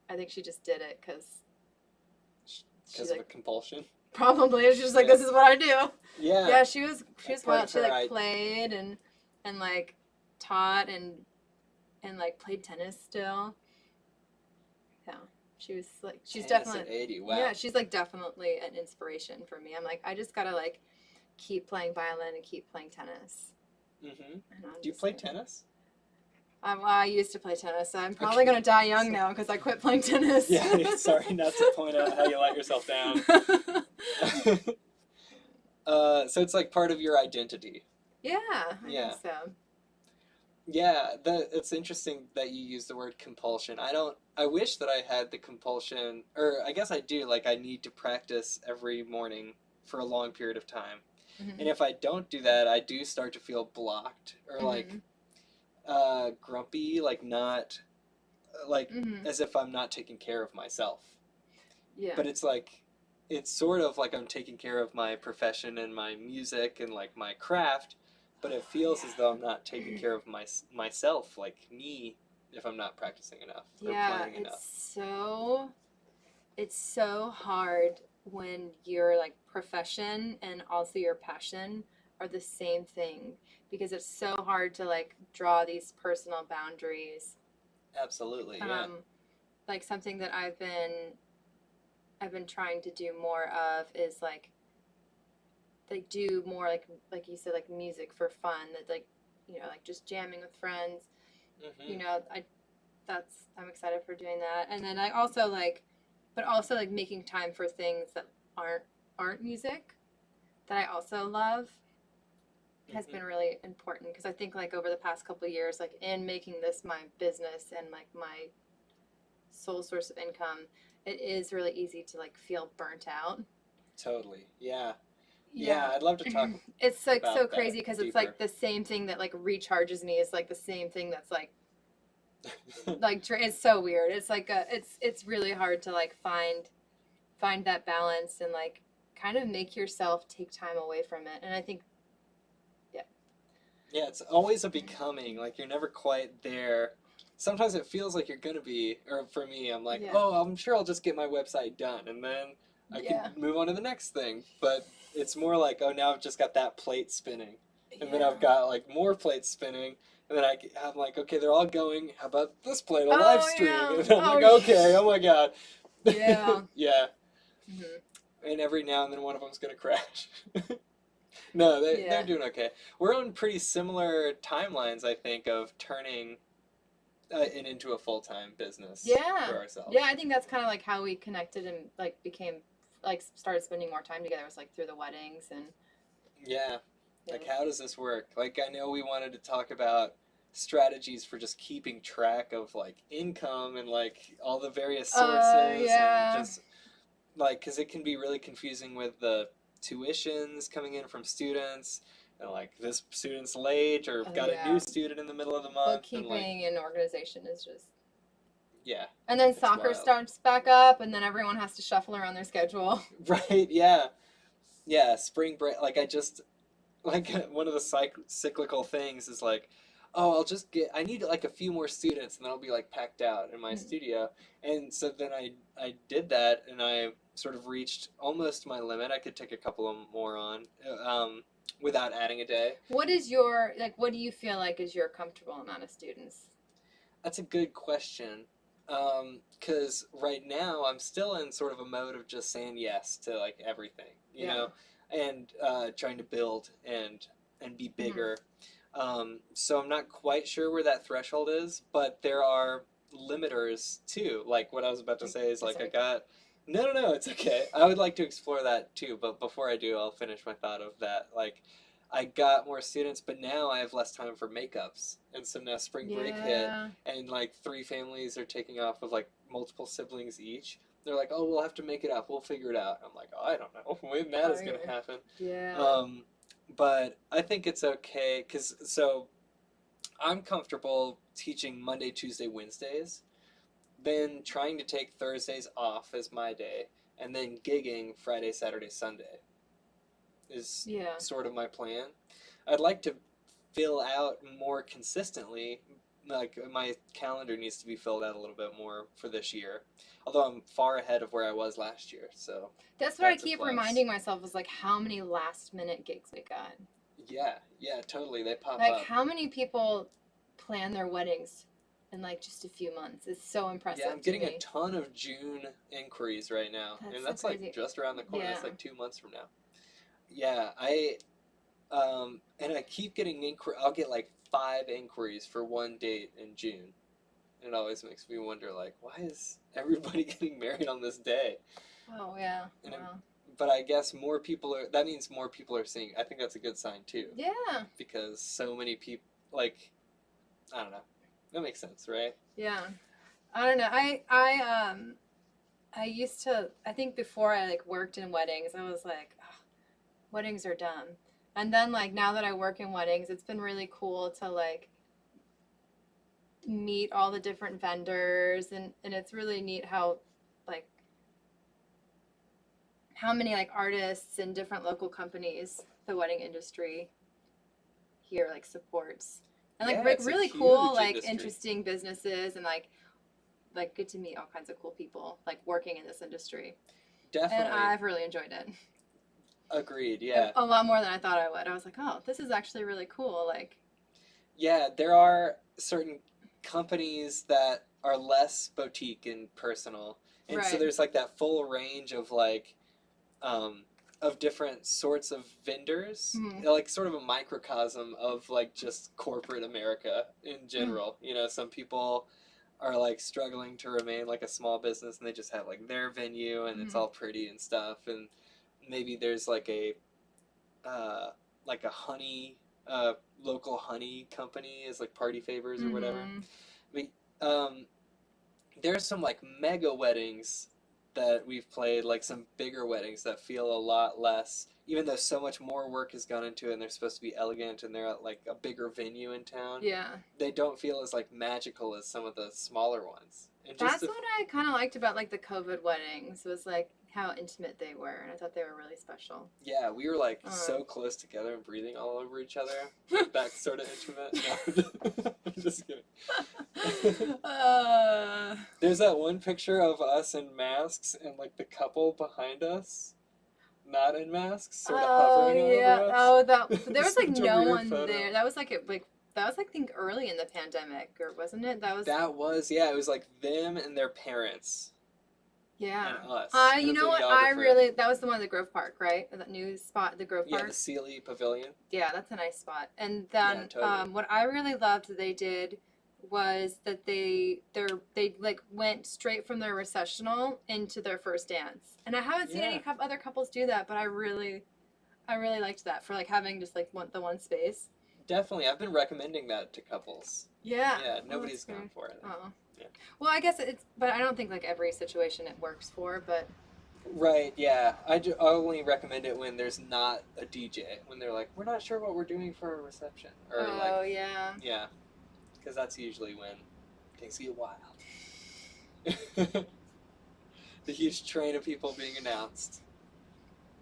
I think she just did it because of a compulsion? Probably. She's just like, this is what I do. Yeah. Yeah, she was wild. She like right. played and like taught and like played tennis still. Yeah. She was like, she's Tennis definitely, at 80, wow. Yeah, she's like definitely an inspiration for me. I'm like, I just gotta like keep playing violin and keep playing tennis. Mm-hmm. Do you play tennis? I used to play tennis. So I'm probably gonna die young now because I quit playing tennis. Yeah, sorry not to point out how you let yourself down. So it's like part of your identity. Yeah, I think so. Yeah, it's interesting that you use the word compulsion. I wish that I had the compulsion, or I guess I do, like I need to practice every morning for a long period of time. Mm-hmm. And if I don't do that, I do start to feel blocked or like grumpy, like not, like as if I'm not taking care of myself. Yeah. But it's like, it's sort of like I'm taking care of my profession and my music and like my craft, but it feels as though I'm not taking care of myself, like me, if I'm not practicing enough or playing enough. It's so hard when your like profession and also your passion are the same thing, because it's so hard to like draw these personal boundaries. Absolutely, yeah. Like something that I've been trying to do more of is like do more like you said, like music for fun, that like, you know, like just jamming with friends. Mm-hmm. You know, I'm excited for doing that. And then I also like, but also like making time for things that aren't music, that I also love, has been really important, because I think like over the past couple of years, like in making this my business and like my sole source of income, it is really easy to like feel burnt out. Totally. Yeah. Yeah, I'd love to talk. It's like about so crazy, because it's deeper. like the same thing that like recharges me is like the same thing that's like like it's so weird. It's like it's really hard to like find that balance and like kind of make yourself take time away from it. And I think yeah, it's always a becoming, like you're never quite there. Sometimes it feels like you're gonna be, or for me, I'm like, oh, I'm sure I'll just get my website done and then I can move on to the next thing. But it's more like, oh, now I've just got that plate spinning, and then I've got like more plates spinning, and then I'm like, okay, they're all going. How about this plate on live stream? And I'm like, okay, oh my god. Yeah. Yeah. Mm-hmm. And every now and then one of them's gonna crash. No, they're doing okay. We're on pretty similar timelines, I think, of turning it into a full-time business for ourselves. Yeah, I think that's kind of like how we connected and like became, like started spending more time together, was like through the weddings. And like how does this work? Like I know we wanted to talk about strategies for just keeping track of like income and like all the various sources and just like, because it can be really confusing with the tuitions coming in from students, and like this student's late or got a new student in the middle of the month. Bookkeeping and organization is just and then soccer starts back up, and then everyone has to shuffle around their schedule. Right. Spring break. Like I just like one of the cyclical things is like, oh, I need like a few more students and then I'll be like packed out in my studio. And so then I did that, and I sort of reached almost my limit. I could take a couple of more on without adding a day. What do you feel like is your comfortable amount of students? That's a good question. Because right now I'm still in sort of a mode of just saying yes to like everything, you know, and trying to build and be bigger. So I'm not quite sure where that threshold is, but there are limiters too. Like what I was about to say is like I got... No, it's okay. I would like to explore that too, but before I do, I'll finish my thought of that. Like, I got more students, but now I have less time for makeups. And so now spring break hit, and like 3 families are taking off with like multiple siblings each. They're like, oh, we'll have to make it up. We'll figure it out. I'm like, oh, I don't know when that is going to happen. But I think it's okay, because so I'm comfortable teaching Monday, Tuesday, Wednesdays, then trying to take Thursdays off as my day, and then gigging Friday, Saturday, Sunday is sort of my plan. I'd like to fill out more consistently. Like my calendar needs to be filled out a little bit more for this year, although I'm far ahead of where I was last year. So that's what I keep reminding myself, is like how many last minute gigs we got. Yeah, totally. They pop up. Like how many people plan their weddings in like just a few months? It's so impressive. Yeah, I'm getting a ton of June inquiries right now, and that's so like just around the corner. It's like 2 months from now. Yeah, and I keep getting I'll get like 5 inquiries for one date in June. And it always makes me wonder, like, why is everybody getting married on this day? Oh, yeah. But I guess that means more people are seeing. I think that's a good sign, too. Yeah. Because so many people, like, I don't know. That makes sense, right? Yeah. I don't know. I used to, I think before I, like, worked in weddings, I was like, oh, weddings are dumb. And then, like, now that I work in weddings, it's been really cool to, like, meet all the different vendors, and it's really neat how how many like artists and different local companies the wedding industry here like supports, and like really cool like industry. Interesting businesses, and like get to meet all kinds of cool people like working in this industry. Definitely. And I've really enjoyed it. Agreed. Yeah. A lot more than I thought I would. I was like, oh, this is actually really cool. Like, yeah, there are certain companies that are less boutique and personal, and so there's like that full range of like of different sorts of vendors, like sort of a microcosm of like just corporate America in general. You know, some people are like struggling to remain like a small business, and they just have like their venue, and it's all pretty and stuff, and maybe there's like a honey local honey company is like Party Favors or whatever. But there's some like mega weddings that we've played, like some bigger weddings that feel a lot less, even though so much more work has gone into it and they're supposed to be elegant and they're at like a bigger venue in town. Yeah. They don't feel as like magical as some of the smaller ones. And that's what I kind of liked about like the COVID weddings, was like how intimate they were, and I thought they were really special. Yeah, we were like so close together and breathing all over each other. That sort of intimate. No, I'm just kidding. There's that one picture of us in masks and like the couple behind us not in masks, sort of hovering over us. Oh, there was like no one there. That was like that was, I think, early in the pandemic, or wasn't it? It was like them and their parents. Yeah. And us. You know what? That was the one at the Grove Park, right? That new spot, the Grove Park. Yeah, the Sealy Pavilion. Yeah, that's a nice spot. And then, totally. What I really loved that they did was that they like went straight from their recessional into their first dance. And I haven't seen any other couples do that, but I really liked that for like having just like the one space. Definitely. I've been recommending that to couples. Yeah. Yeah, nobody's gone for it. Oh. Yeah. Well, I guess but I don't think like every situation it works for, but. Right, yeah. I only recommend it when there's not a DJ, when they're like, we're not sure what we're doing for a reception. Or yeah. Yeah. Because that's usually when things get wild. The huge train of people being announced.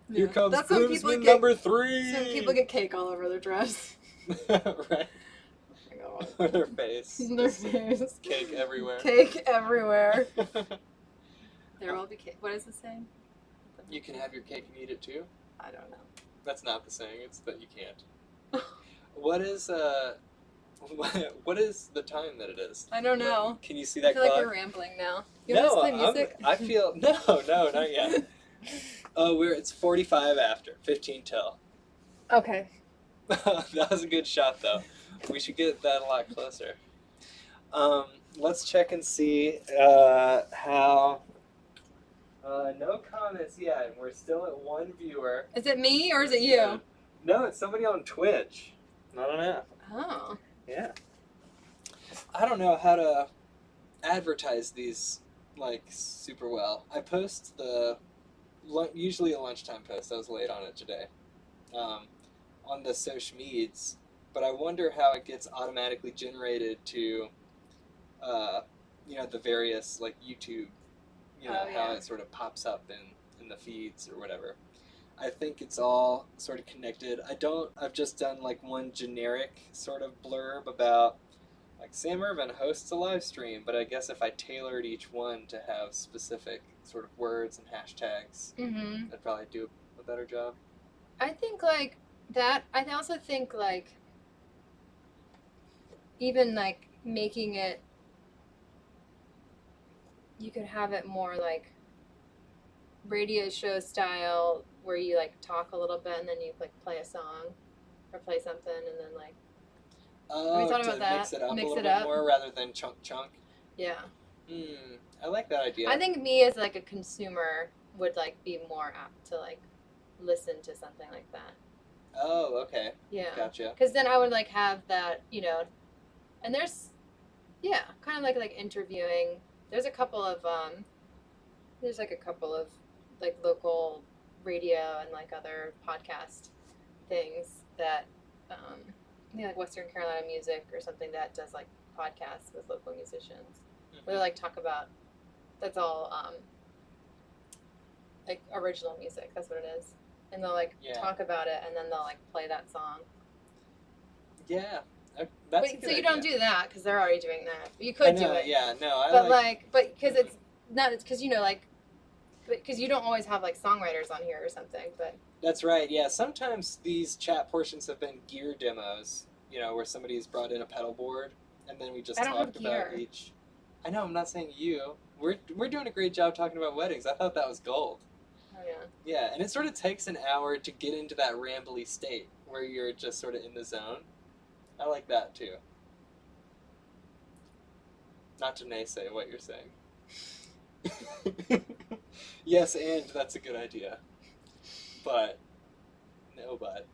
Yeah. Here comes groomsman number 3! Some people get cake all over their dress. Right. Or their face. Their face. Cake everywhere. Cake everywhere. There will be cake. What is the saying? You can have your cake and eat it too? I don't know. That's not the saying. It's that you can't. What is the time that it is? I don't know. Can you see that clock? I feel like you're rambling now. You want to play music? I feel no, not yet. It's 45 after 15 till. Okay. That was a good shot though. We should get that a lot closer. Let's check and see how. No comments yet. We're still at 1 viewer. Is it me or is it you? No, it's somebody on Twitch. Not on app. Oh. Yeah. I don't know how to advertise these like super well. I post usually a lunchtime post. I was late on it today. On the social medias, but I wonder how it gets automatically generated to, the various like YouTube, how it sort of pops up in the feeds or whatever. I think it's all sort of connected. I've just done like one generic sort of blurb about like Sam Irvin hosts a live stream, but I guess if I tailored each one to have specific sort of words and hashtags, I'd probably do a better job. I think like that. I also think like even like making it, you could have it more like radio show style, where you like talk a little bit and then you like play a song or play something and then like. Have you thought about that? Mix it up a little bit more rather than chunk. Yeah. I like that idea. I think me as like a consumer would like be more apt to like listen to something like that. Oh, okay. Yeah. Gotcha. Because then I would like have that, and there's, kind of like interviewing. There's a couple of like local radio and like other podcast things that, like Western Carolina Music or something that does like podcasts with local musicians. Where they like talk about, that's all, like original music. That's what it is. And they'll like talk about it, and then they'll like play that song. Yeah, that's but, a good so you idea. don't do that because they're already doing that. You could do it. Yeah, no, But because it's not, it's because because you don't always have like songwriters on here or something. But that's right. Yeah, sometimes these chat portions have been gear demos. Where somebody's brought in a pedal board, and then we just talked about each. I know. I'm not saying you. We're doing a great job talking about weddings. I thought that was gold. Oh yeah. Yeah, and it sort of takes an hour to get into that rambly state where you're just sort of in the zone. I like that too. Not to naysay what you're saying. Yes, and that's a good idea. But, no but.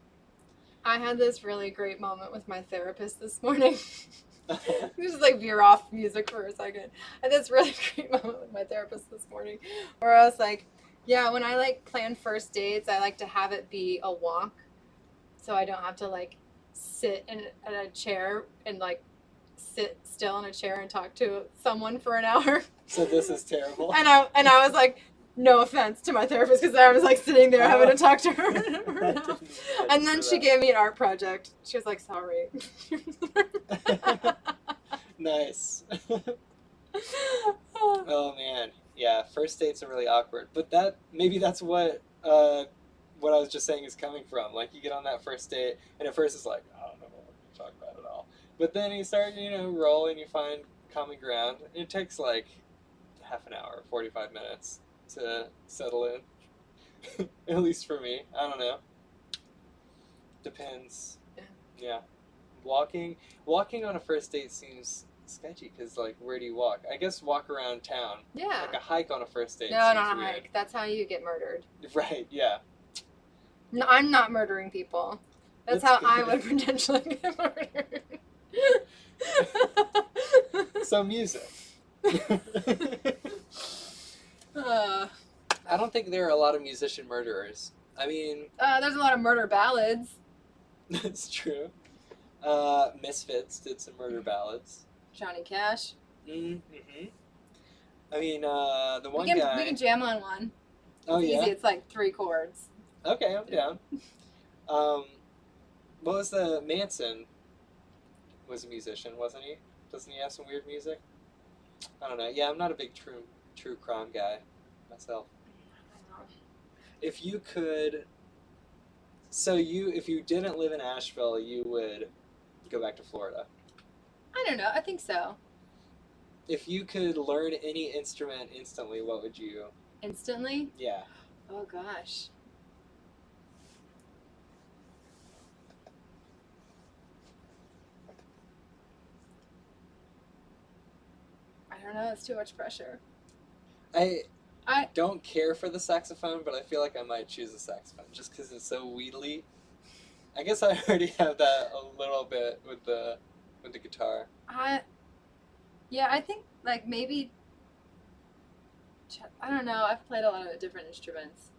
I had this really great moment with my therapist this morning. Just like veer off music for a second. I had this really great moment with my therapist this morning where I was like, yeah, when I like plan first dates, I like to have it be a walk. So I don't have to like sit in a chair and like sit still in a chair and talk to someone for an hour. So this is terrible. And I was like, no offense to my therapist, because I was like sitting there having to talk to her. And then she gave me an art project. She was like, sorry. Nice. Oh man, yeah. First dates are really awkward, but maybe that's what I was just saying is coming from. Like you get on that first date, and at first it's like, I don't know what we're gonna talk about at all. But then you start, roll, and you find common ground. And it takes like half an hour, 45 minutes to settle in. At least for me. I don't know. Depends. Yeah. Walking on a first date seems sketchy because, like, where do you walk? I guess walk around town. Yeah. Like a hike on a first date. No, not a hike. That's how you get murdered. Right, yeah. No, I'm not murdering people. That's how good. I would potentially get murdered. So music. I don't think there are a lot of musician murderers. I mean... there's a lot of murder ballads. That's true. Misfits did some murder ballads. Johnny Cash. Mm-hmm. I mean, the one guy... We can jam on one. It's easy. It's like 3 chords. Okay, I'm down. What was the... Manson was a musician, wasn't he? Doesn't he have some weird music? I don't know. Yeah, I'm not a big true crime guy myself. If you could... if you didn't live in Asheville, you would go back to Florida. I don't know. I think so. If you could learn any instrument instantly, what would you... Instantly? Yeah. Oh, gosh. I don't know. It's too much pressure. I don't care for the saxophone, but I feel like I might choose the saxophone just because it's so wheedly. I guess I already have that a little bit with the guitar. Yeah, I think like maybe. I don't know. I've played a lot of different instruments.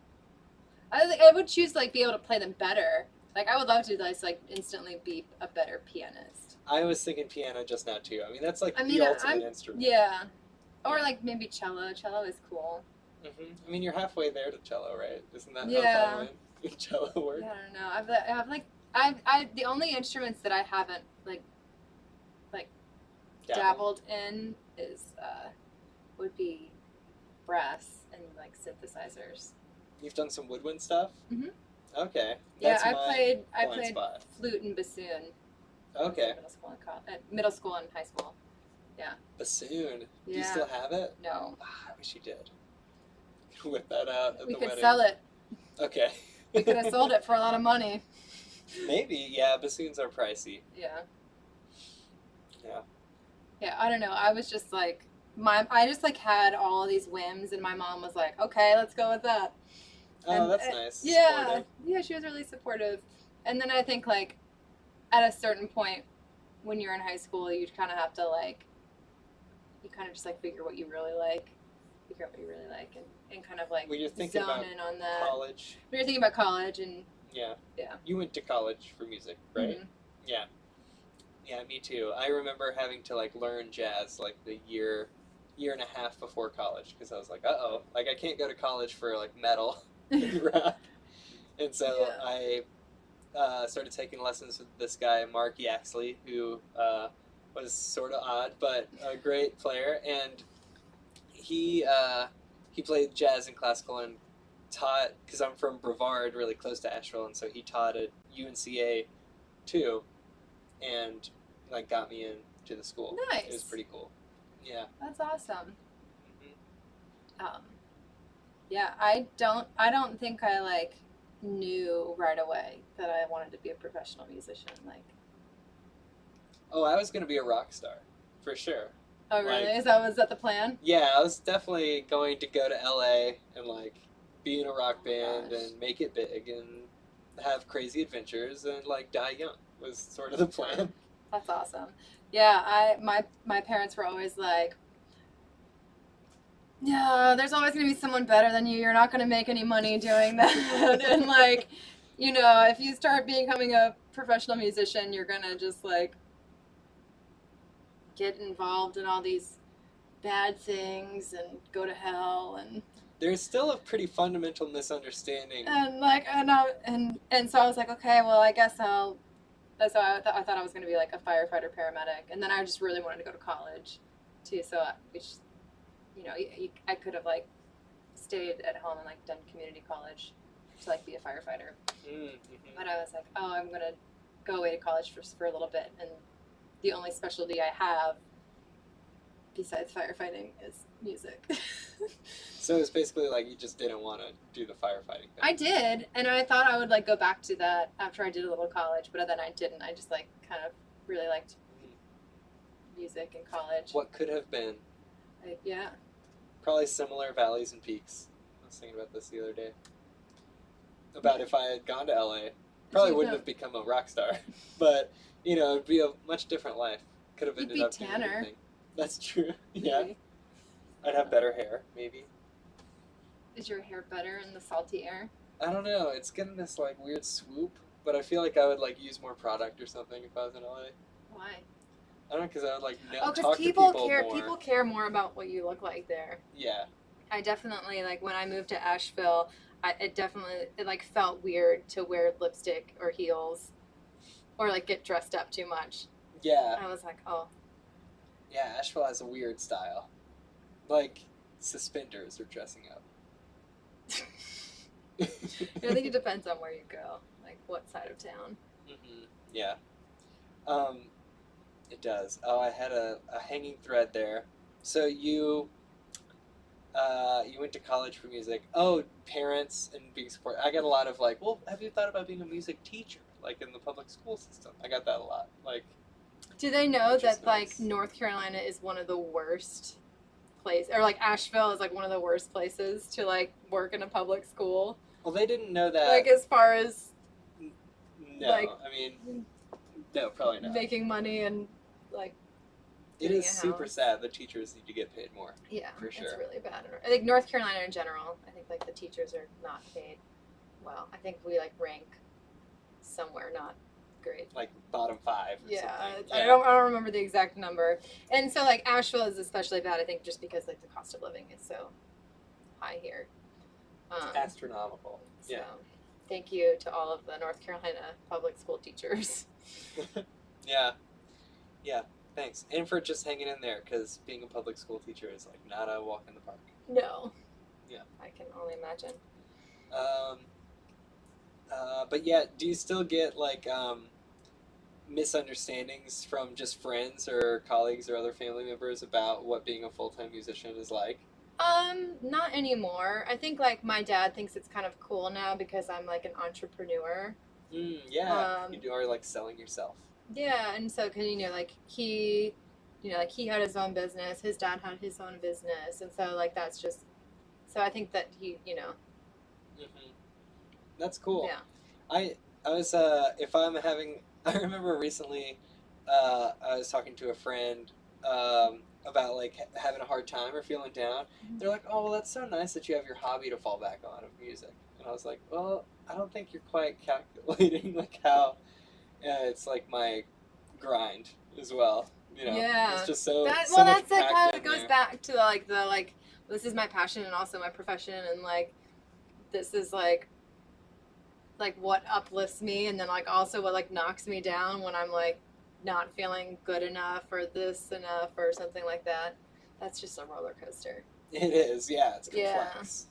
I would choose like be able to play them better. Like I would love to like instantly be a better pianist. I was thinking piano just now too. I mean that's like the ultimate instrument. Yeah, or like maybe cello. Cello is cool. Mm-hmm. I mean you're halfway there to cello, right? Isn't that how violin and cello work? Yeah, I don't know. I've the only instruments that I haven't like dabbled in is would be brass and like synthesizers. You've done some woodwind stuff? Mhm. Okay. Yeah, I played spot. flute and bassoon. Okay. Middle school and high school. Yeah. Bassoon. Yeah. Do you still have it? No. I wish you did. You could whip that out at the wedding. We could sell it. Okay. We could have sold it for a lot of money. Maybe, yeah. Bassoons are pricey. Yeah. Yeah. Yeah, I don't know. I was just like, I just like had all of these whims, and my mom was like, "Okay, let's go with that." Oh, that's nice. Yeah, supportive. Yeah, she was really supportive. And then I think like, at a certain point, when you're in high school, you kind of have to like, you kind of just like figure out what you really like, and kind of like when you're thinking zone about in on that. college. When you're thinking about college and. Yeah. Yeah. You went to college for music, right? Mm-hmm. Yeah. Yeah, me too. I remember having to like learn jazz like the year year and a half before college because I was like, uh-oh, like I can't go to college for like metal and rap. And so I started taking lessons with this guy, Mark Yaxley, who was sort of odd, but a great player. And he played jazz and classical and taught, because I'm from Brevard, really close to Asheville, and so he taught at UNCA too, and like got me into the school. Nice. It was pretty cool. Yeah. That's awesome. Mm-hmm. Yeah, I don't think I like knew right away that I wanted to be a professional musician. Like, oh, I was gonna be a rock star, for sure. oh really? Like, Was that the plan? Yeah, I was definitely going to go to LA and like be in a rock band gosh. and make it big and have crazy adventures and like die young was sort of the plan. That's awesome. Yeah, my parents were always like, yeah, there's always going to be someone better than you. You're not going to make any money doing that. And like, you know, if you start becoming a professional musician, you're going to just like get involved in all these bad things and go to hell. And there's still a pretty fundamental misunderstanding. And like, and so I was like, okay, well, I guess I'll. So I thought I was going to be like a firefighter, paramedic, and then I just really wanted to go to college, too. So which, you know, I could have like stayed at home and like done community college to like be a firefighter. Mm-hmm. But I was like, oh, I'm going to go away to college for a little bit, and the only specialty I have besides firefighting is music. So it's basically like you just didn't want to do the firefighting thing. I did, and I thought I would like go back to that after I did a little college, but then I didn't. I just like kind of really liked music in college. What could have been? Yeah. Probably similar valleys and peaks. I was thinking about this the other day. About if I had gone to LA, probably wouldn't have become a rock star, but you know, it'd be a much different life. Could have ended up doing anything. That's true. Yeah. Maybe. I'd have better hair, maybe. Is your hair better in the salty air? I don't know. It's getting this like weird swoop, but I feel like I would like use more product or something if I was in LA. Why? I don't know, because I would like talk to people people care. more. People care more about what you look like there. Yeah. I definitely like when I moved to Asheville. It like felt weird to wear lipstick or heels, or like get dressed up too much. Yeah. I was like, oh. Yeah, Asheville has a weird style. Like suspenders or dressing up. I think it depends on where you go, like what side of town. Mm-hmm. Yeah. It does. Oh, I had a hanging thread there. So you went to college for music. Oh, parents and being supported. I got a lot of like, well, have you thought about being a music teacher, like in the public school system? I got that a lot. Like, do they know that nice. Like North Carolina is one of the worst place, or like Asheville is like one of the worst places to like work in a public school? Well, they didn't know that. Like as far as no, like, I mean, no, probably not. Making money and like it is super sad. The teachers need to get paid more. Yeah, for sure. It's really bad. I think North Carolina in general, I think like the teachers are not paid well. I think we like rank somewhere not great. Like bottom 5 or something. Yeah. I don't remember the exact number. And so like Asheville is especially bad, I think, just because like the cost of living is so high here. It's astronomical. So, yeah. Thank you to all of the North Carolina public school teachers. Yeah. Yeah. Thanks. And for just hanging in there, because being a public school teacher is like not a walk in the park. No. Yeah. I can only imagine. But yeah, do you still get like misunderstandings from just friends or colleagues or other family members about what being a full-time musician is like? Not anymore. I think like my dad thinks it's kind of cool now because I'm like an entrepreneur. Yeah. You are like selling yourself. Yeah, and so cause like he had his own business, his dad had his own business, and so like that's just, so I think that he, Mm-hmm. That's cool. Yeah. I was if I'm having, I remember recently I was talking to a friend about like having a hard time or feeling down. Mm-hmm. They're like, oh, well, that's so nice that you have your hobby to fall back on of music. And I was like, well, I don't think you're quite calculating like how it's like my grind as well. You know, Yeah. it's just so That, so well, much that's like how packed it in goes there. back to the this is my passion and also my profession, and like this is like what uplifts me, and then like also what like knocks me down when I'm like not feeling good enough or this enough or something like that. That's just a roller coaster. It is, yeah. It's Yeah. complex.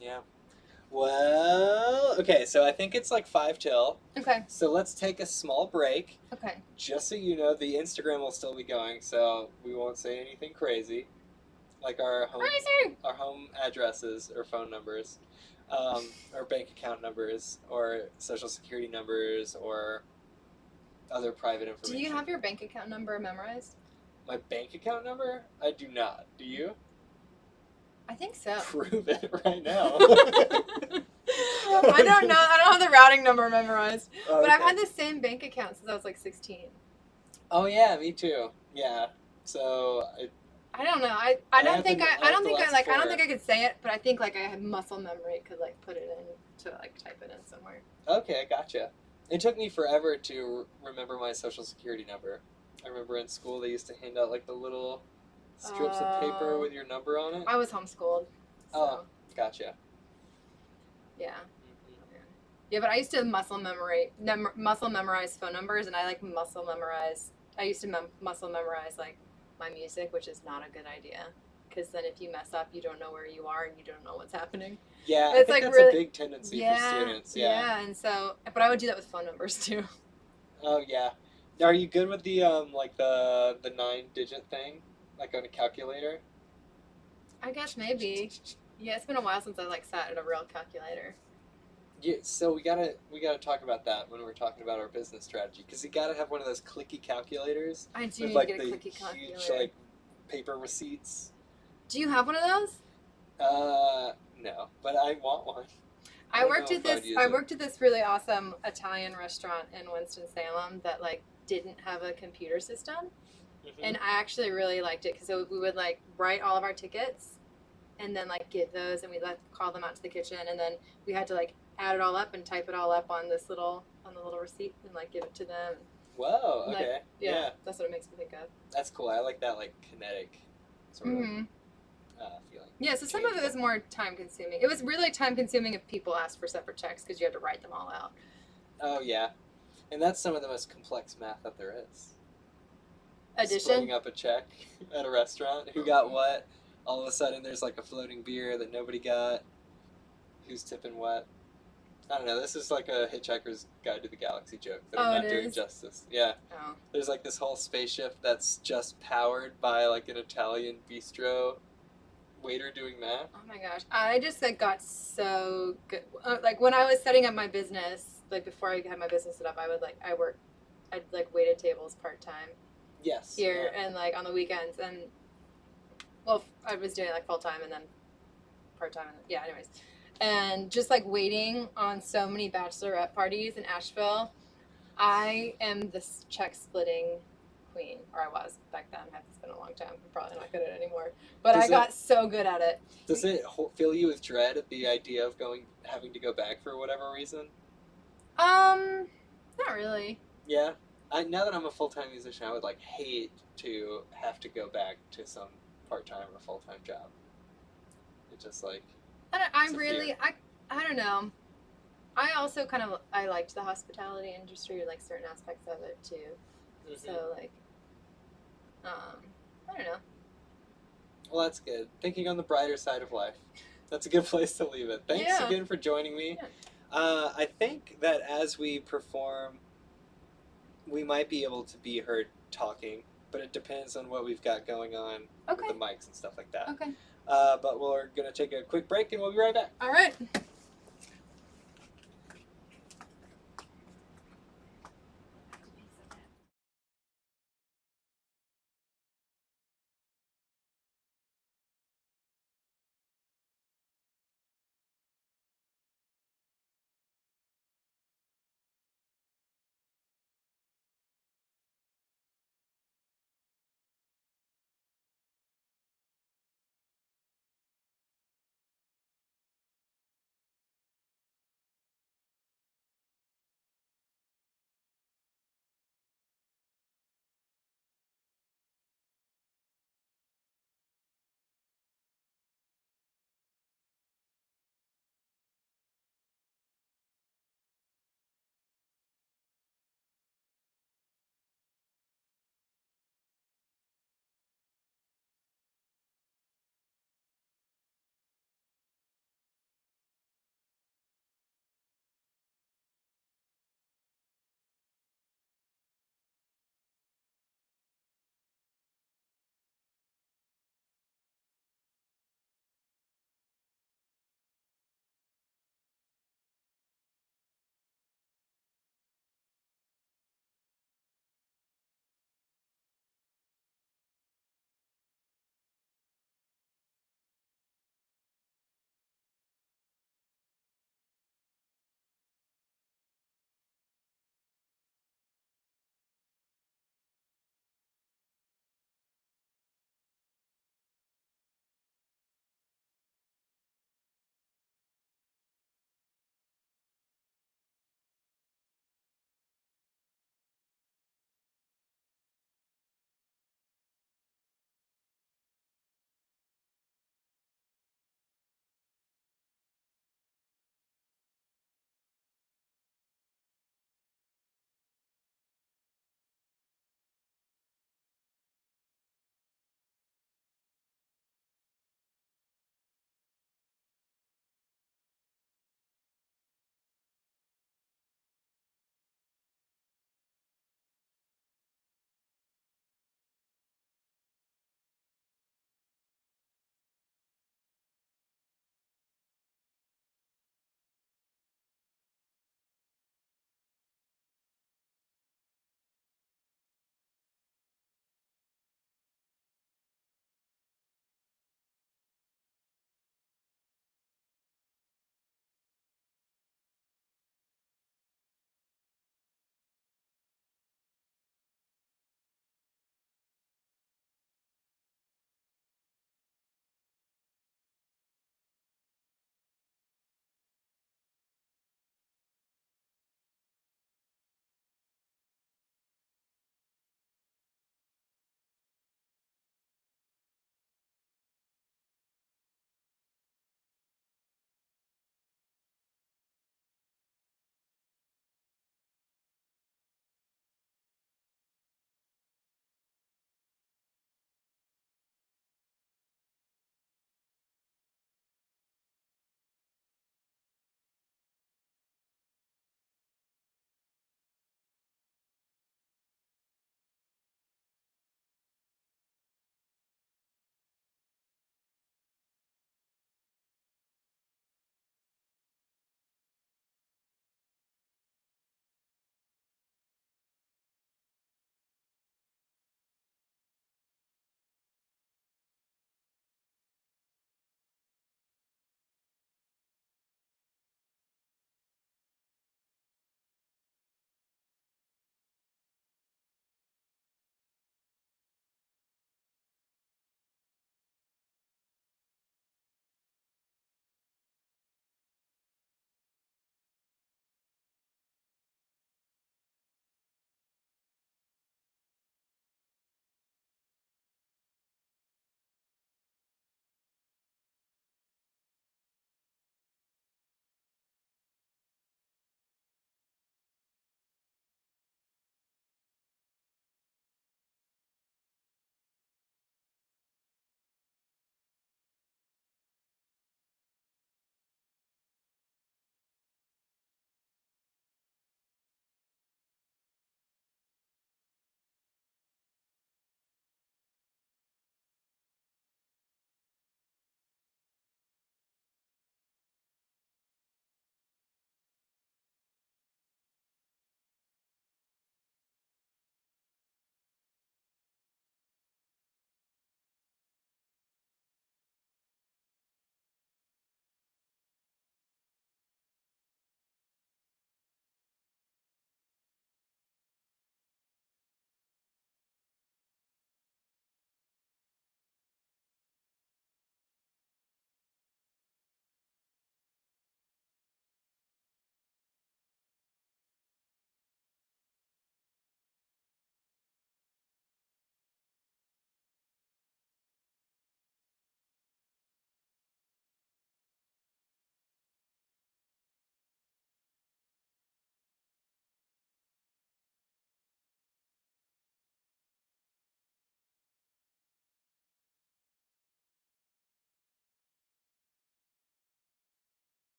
Yeah. Well, okay, so I think it's like 5 till. Okay. So let's take a small break. Okay. Just so you know, the Instagram will still be going, so we won't say anything crazy, like our home addresses or phone numbers, or bank account numbers, or social security numbers, or other private information. Do you have your bank account number memorized? My bank account number? I do not. Do you? I think so. Prove it right now. I don't know. I don't have the routing number memorized. Oh, but I've okay. had the same bank account since I was like 16. Oh yeah, me too. Yeah. So I don't know. I don't think I could say it, but I think like I had muscle memory, could like put it in to like type it in somewhere. Okay, gotcha. It took me forever to remember my social security number. I remember in school they used to hand out like the little strips of paper with your number on it. I was homeschooled. So. Oh, gotcha. Yeah. Yeah, but I used to muscle memorize phone numbers, and I like muscle memorize. I used to muscle memorize like my music, which is not a good idea, because then if you mess up, you don't know where you are and you don't know what's happening. Yeah, it's I think like that's really, a big tendency for students. Yeah, and so, but I would do that with phone numbers too. Oh yeah. Are you good with the like the 9-digit thing, like on a calculator? I guess maybe. Yeah, it's been a while since I like sat at a real calculator. Yeah, so we gotta talk about that when we're talking about our business strategy, because you gotta have one of those clicky calculators. I do with, need like, to get a the clicky calculator. huge like paper receipts. Do you have one of those? No, but I want one. I worked at this really awesome Italian restaurant in Winston-Salem that like didn't have a computer system, and I actually really liked it because we would like write all of our tickets, and then like give those, and we'd like call them out to the kitchen, and then we had to like add it all up and type it all up on the little receipt and like give it to them. Whoa. Like, Okay. yeah, that's what it makes me think of. That's cool. I like that like kinetic sort of feeling. Yeah, so some of it was more time consuming. It was really time consuming if people asked for separate checks because you had to write them all out. Oh yeah, and that's some of the most complex math that there is. Addition? Splitting up a check at a restaurant. Who got what? All of a sudden there's like a floating beer that nobody got. Who's tipping what? I don't know. This is like a Hitchhiker's Guide to the Galaxy joke that I'm not doing justice. Yeah. Oh. There's like this whole spaceship that's just powered by like an Italian bistro waiter doing math. Oh my gosh. I just like got so good. Like when I was setting up my business, like before I had my business set up, I'd like waited tables part-time. Yes. Here and like on the weekends, and well, I was doing like full-time and then part-time. Anyways. And just like waiting on so many bachelorette parties in Asheville, I am this check splitting queen, or I was back then. It's been a long time. I'm probably not good at it anymore. But I got so good at it. Does it fill you with dread at the idea of having to go back for whatever reason? Not really. Yeah. Now that I'm a full-time musician, I would like hate to have to go back to some part-time or full-time job. It's just like I don't know. I also I liked the hospitality industry, like certain aspects of it too. Mm-hmm. So like, I don't know. Well, that's good. Thinking on the brighter side of life. That's a good place to leave it. Thanks again for joining me. Yeah. I think that as we perform, we might be able to be heard talking, but it depends on what we've got going on with the mics and stuff like that. Okay. But we're going to take a quick break and we'll be right back. All right.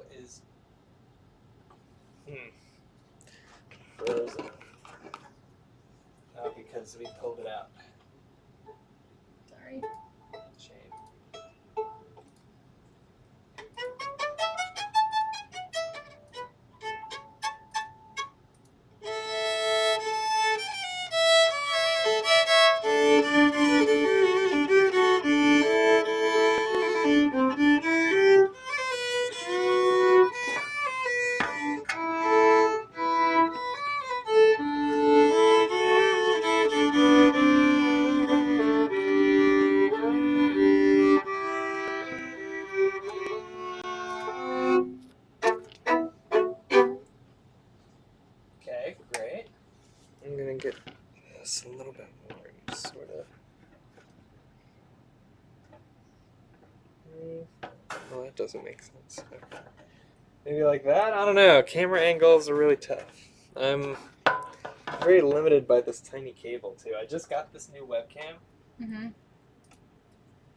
audio is frozen. Oh, because we pulled it out. Sorry. Shame. Okay, great. I'm gonna get this a little bit more, sort of. Well, that doesn't make sense. Maybe like that? I don't know. Camera angles are really tough. I'm very limited by this tiny cable, too. I just got this new webcam. Mm-hmm.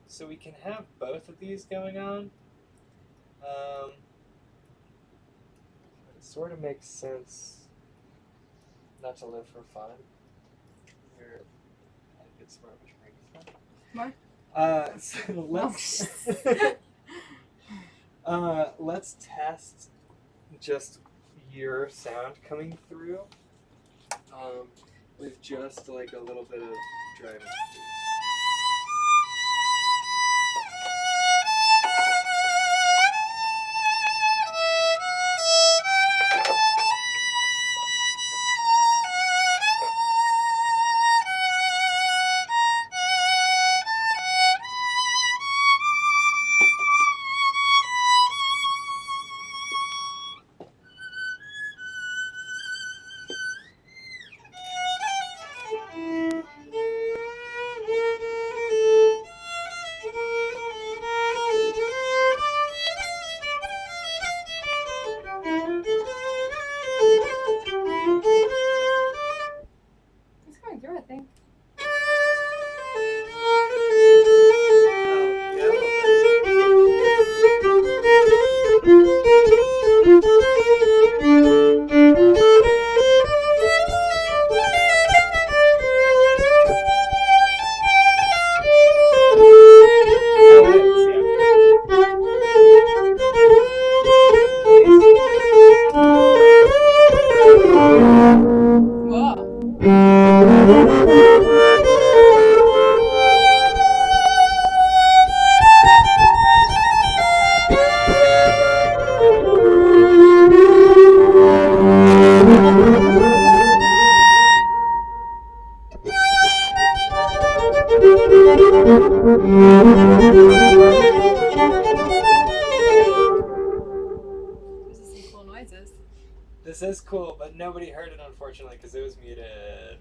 So we can have both of these going on. It sort of makes sense not to live for fun. You're a good smart which brings More? So let's test just your sound coming through with just like a little bit of driving. It's coming through, I think. This is some cool noises. This is cool, but nobody heard it unfortunately because it was muted.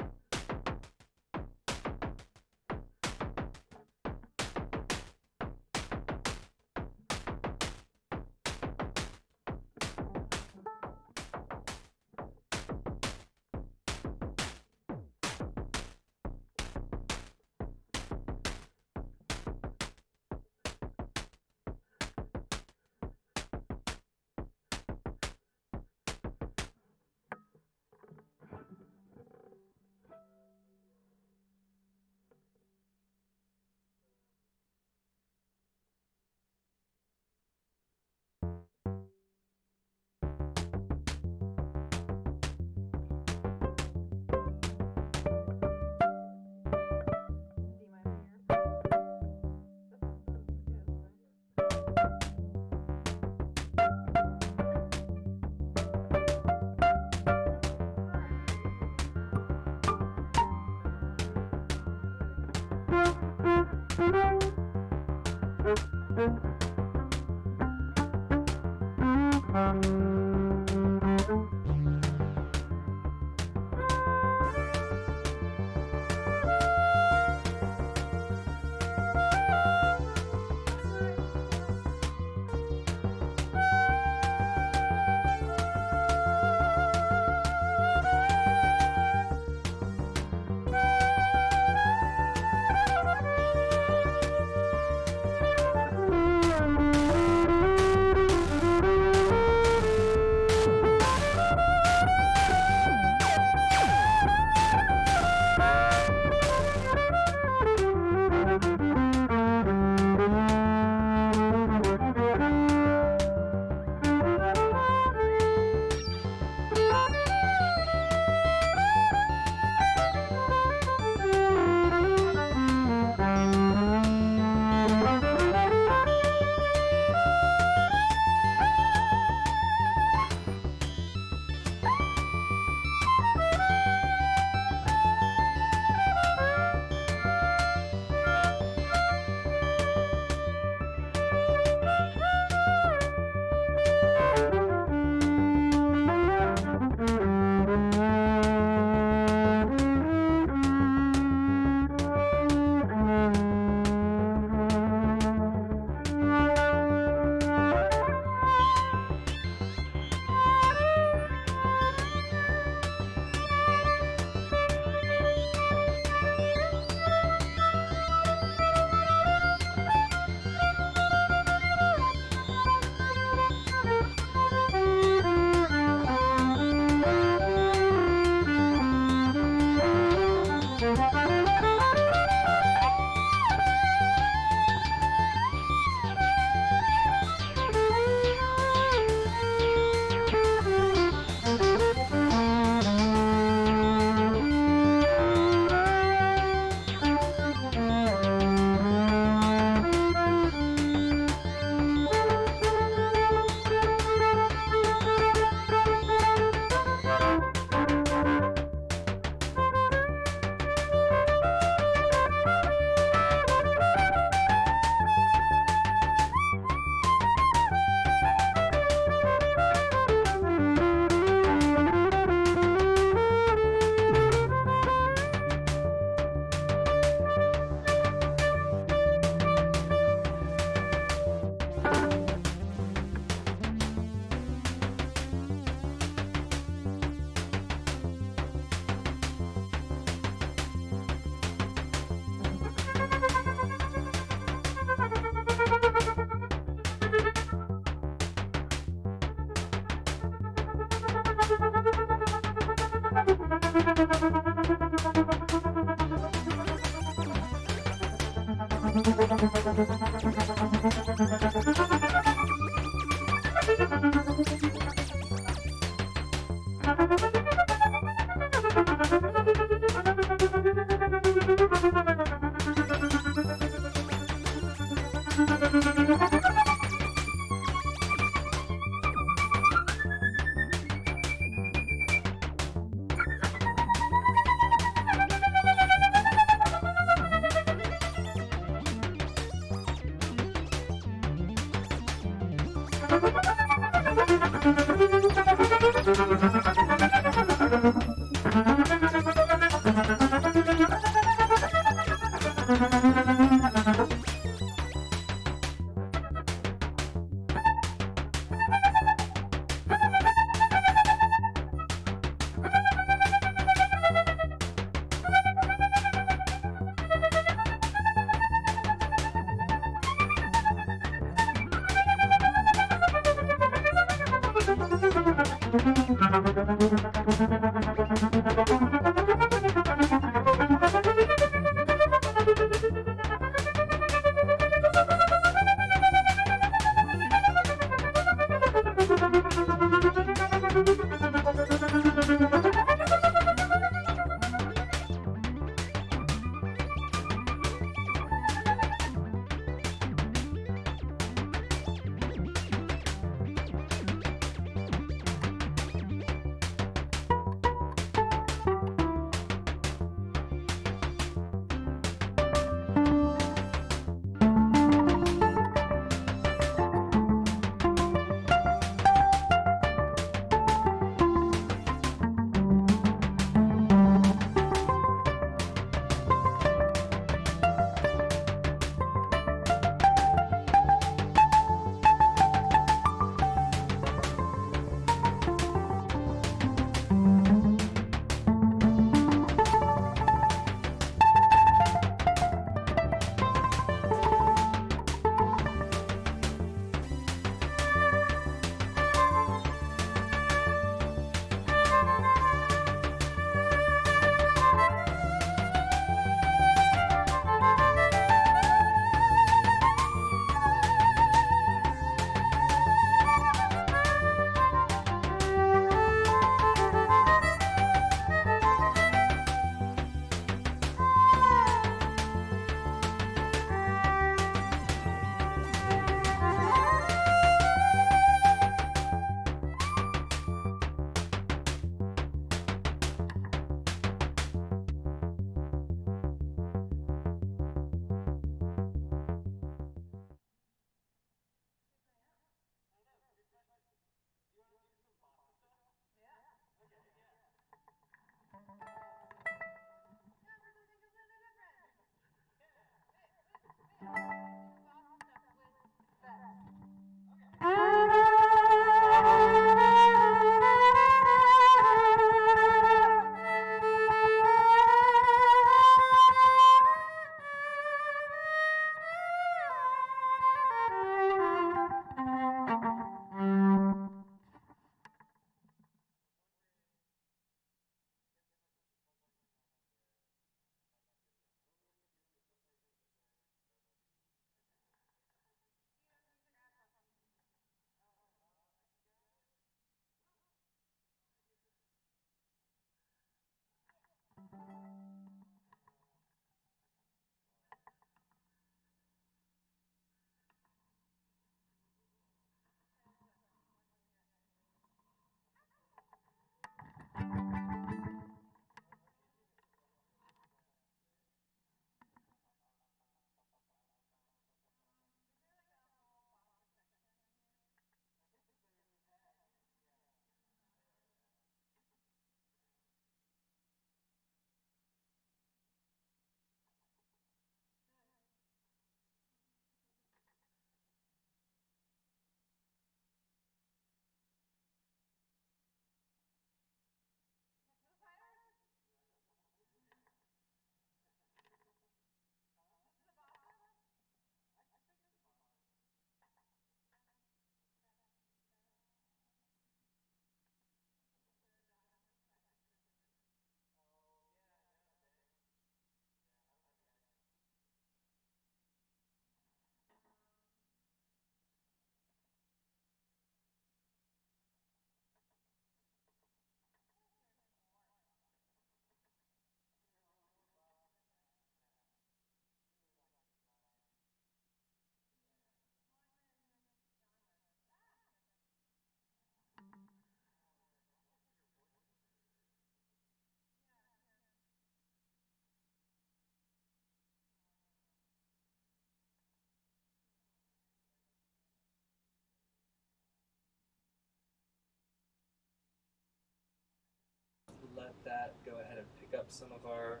Let that go ahead and pick up some of our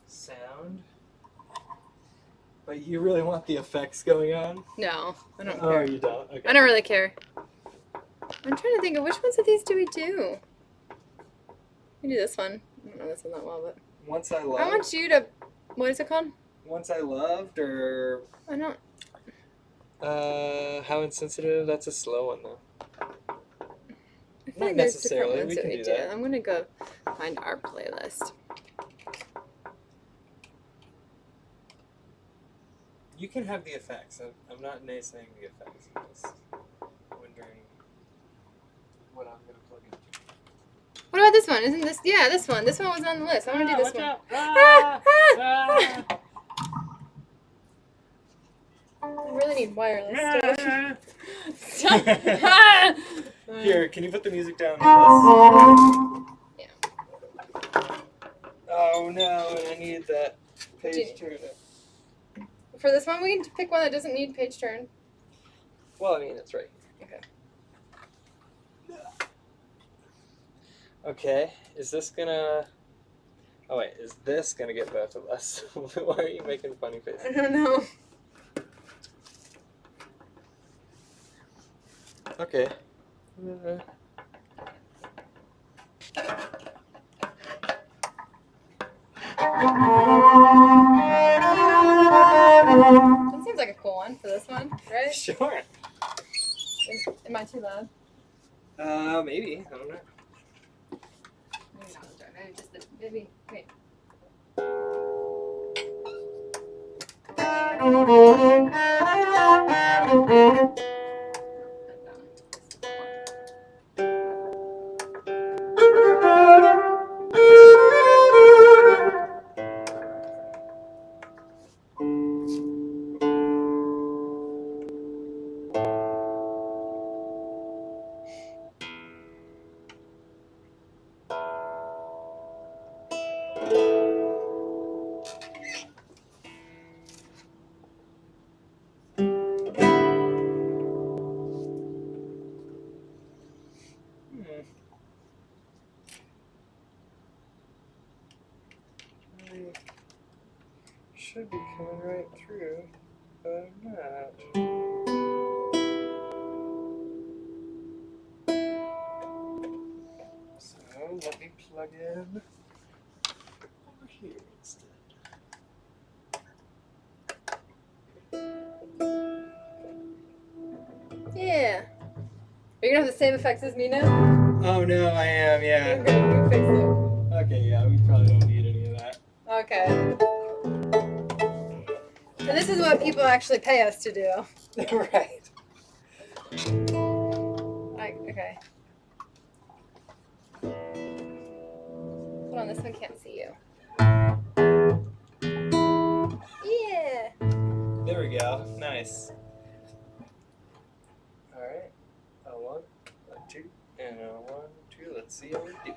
sound. But you really want the effects going on? No, I don't Oh, care. you don't? Okay. I don't really care. I'm trying to think of which ones of these do we do? We do this one. I don't know this one that well, but Once I Loved. I want you to. What is it called? Once I Loved, or I don't. How Insensitive? That's a slow one though. I feel Not like there's necessarily. different ones We that can we do do. that. I'm gonna go find our playlist. You can have the effects. I'm not naysaying the effects. I'm just wondering what I'm gonna plug into. What about this one? Isn't this? Yeah, this one. This one was on the list. I want to do this one. Out. I really need wireless stuff. Stop. Here, can you put the music down with this? Yeah. Oh no, and I need that page turner. For this one, we can pick one that doesn't need page turn. Well, I mean, it's right. Okay. Okay, is this gonna... Oh wait, is this gonna get both of us? Why are you making funny faces? I don't know. Okay. That seems like a cool one for this one, right? Sure. Am I too loud? Maybe. I don't know. Maybe not. Maybe just the, maybe. Wait. Should be coming right through, but I'm not. So let me plug in over here instead. Yeah. Are you gonna have the same effects as me now? Oh no, I am, yeah. Okay, you fix it. Okay, yeah, we probably don't need any of that. Okay. And this is what people actually pay us to do. Right. Okay. Hold on, this one can't see you. And 1, 2, let's see how we do.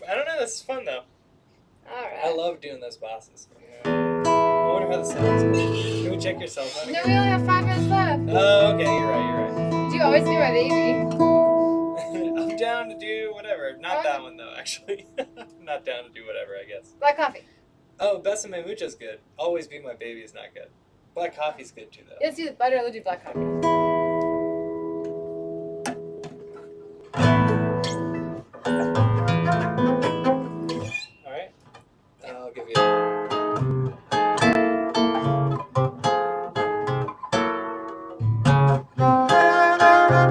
I don't know, this is fun though. Alright. I love doing those bosses. I wonder how the sounds go. Can we check your cell phone? No, we only have 5 minutes left. Oh, okay, you're right. You always do my baby. I'm down to do whatever. Not that one though, actually. I'm not down to do whatever, I guess. Black coffee. Oh, Besame Mucho's good. Always Be My Baby is not good. Black coffee's good too though. Let's do, I'd rather do black coffee. Alright. I'll give you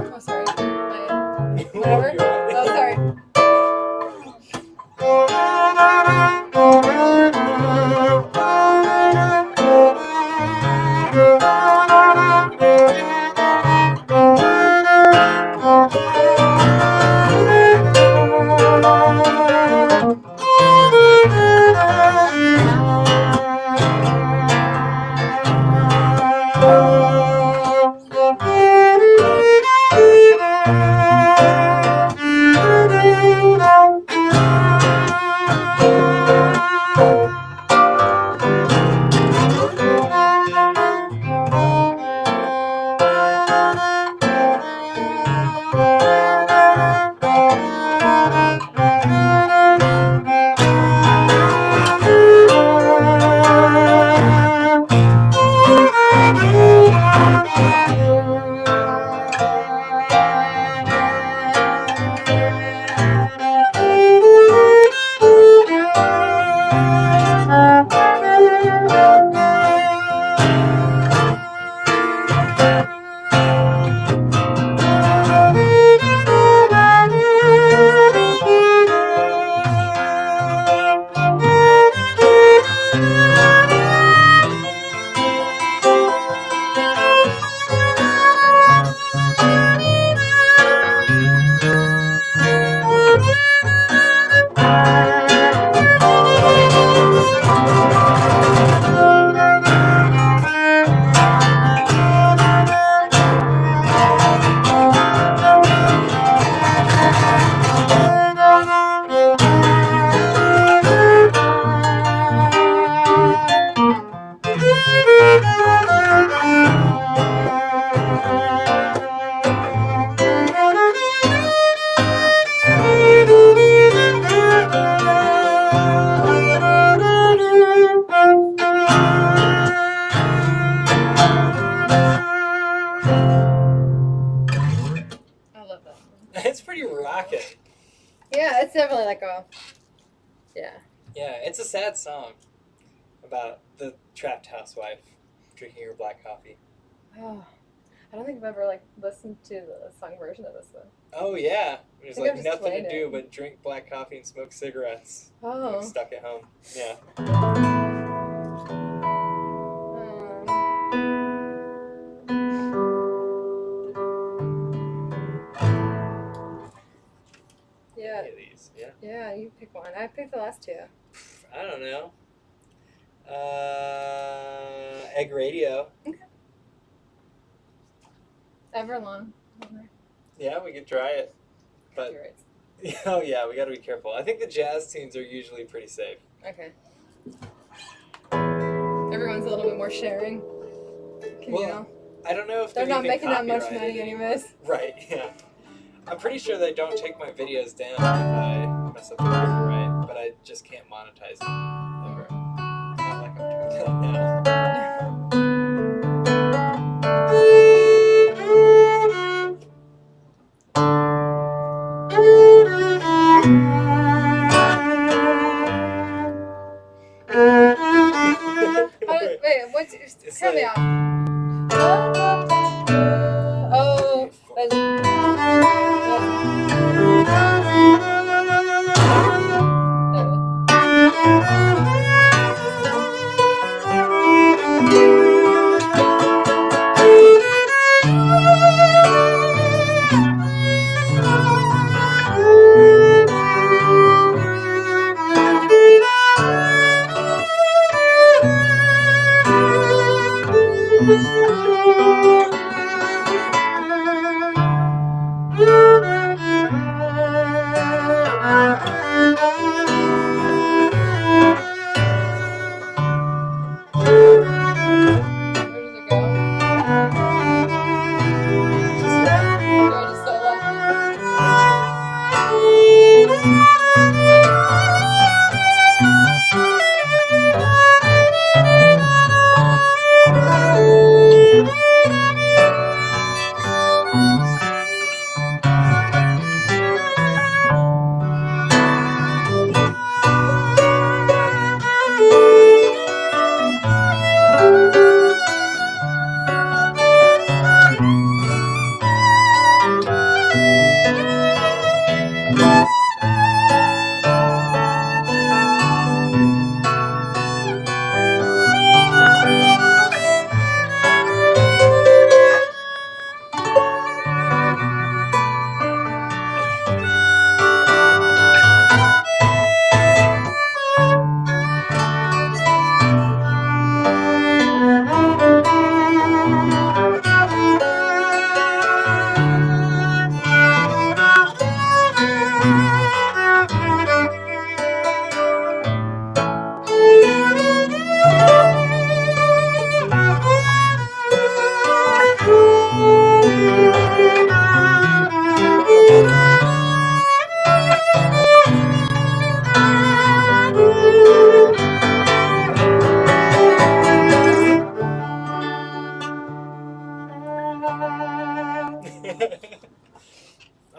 Oh, sorry. Whatever. Oh, sorry. like a, yeah. Yeah, it's a sad song about the trapped housewife drinking her black coffee. Oh, I don't think I've ever like listened to the song version of this one. Oh yeah, there's I think like I've just nothing to played do it. but drink black coffee and smoke cigarettes. Oh. Like stuck at home. Yeah. Yeah. Any of these, yeah. Yeah, you pick one. I picked the last two. I don't know. Egg Radio. Okay. Everlong. Yeah, we could try it. But oh yeah, we got to be careful. I think the jazz tunes are usually pretty safe. Okay. Everyone's a little bit more sharing. Well, I don't know if they're not making that much copyrighted. money anyways. Right, yeah. I'm pretty sure they don't take my videos down if I mess up the copyright, but I just can't monetize them ever. It's not like I'm doing that now. Wait, what's cut me like, off. Oh,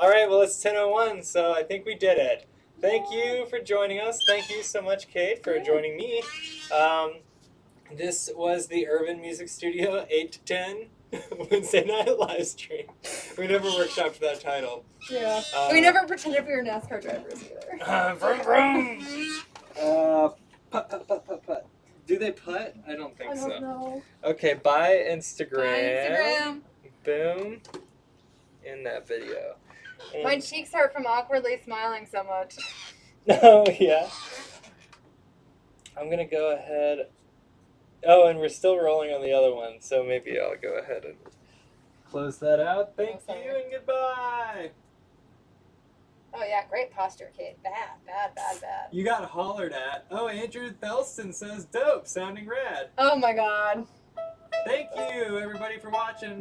Alright, well it's 10:01, so I think we did it. Thank you for joining us. Thank you so much, Kate, for joining me. This was the Irvin Music Studio 8 to 10 Wednesday night live stream. We never workshopped that title. yeah. We never pretended we were NASCAR drivers either. Vroom, vroom. Putt, putt, putt, putt, putt. Do they putt? I don't think so. I don't know. Okay, bye Instagram. Bye, Instagram. Boom. In that video. And My cheeks hurt from awkwardly smiling so much. oh, yeah. I'm going to go ahead. Oh, and we're still rolling on the other one, so maybe I'll go ahead and close that out. Thank you and goodbye. Oh, yeah, great posture, Kate. Bad, bad, bad, bad. You got hollered at. Oh, Andrew Thelston says dope, sounding rad. Oh, my God. Thank you, everybody, for watching.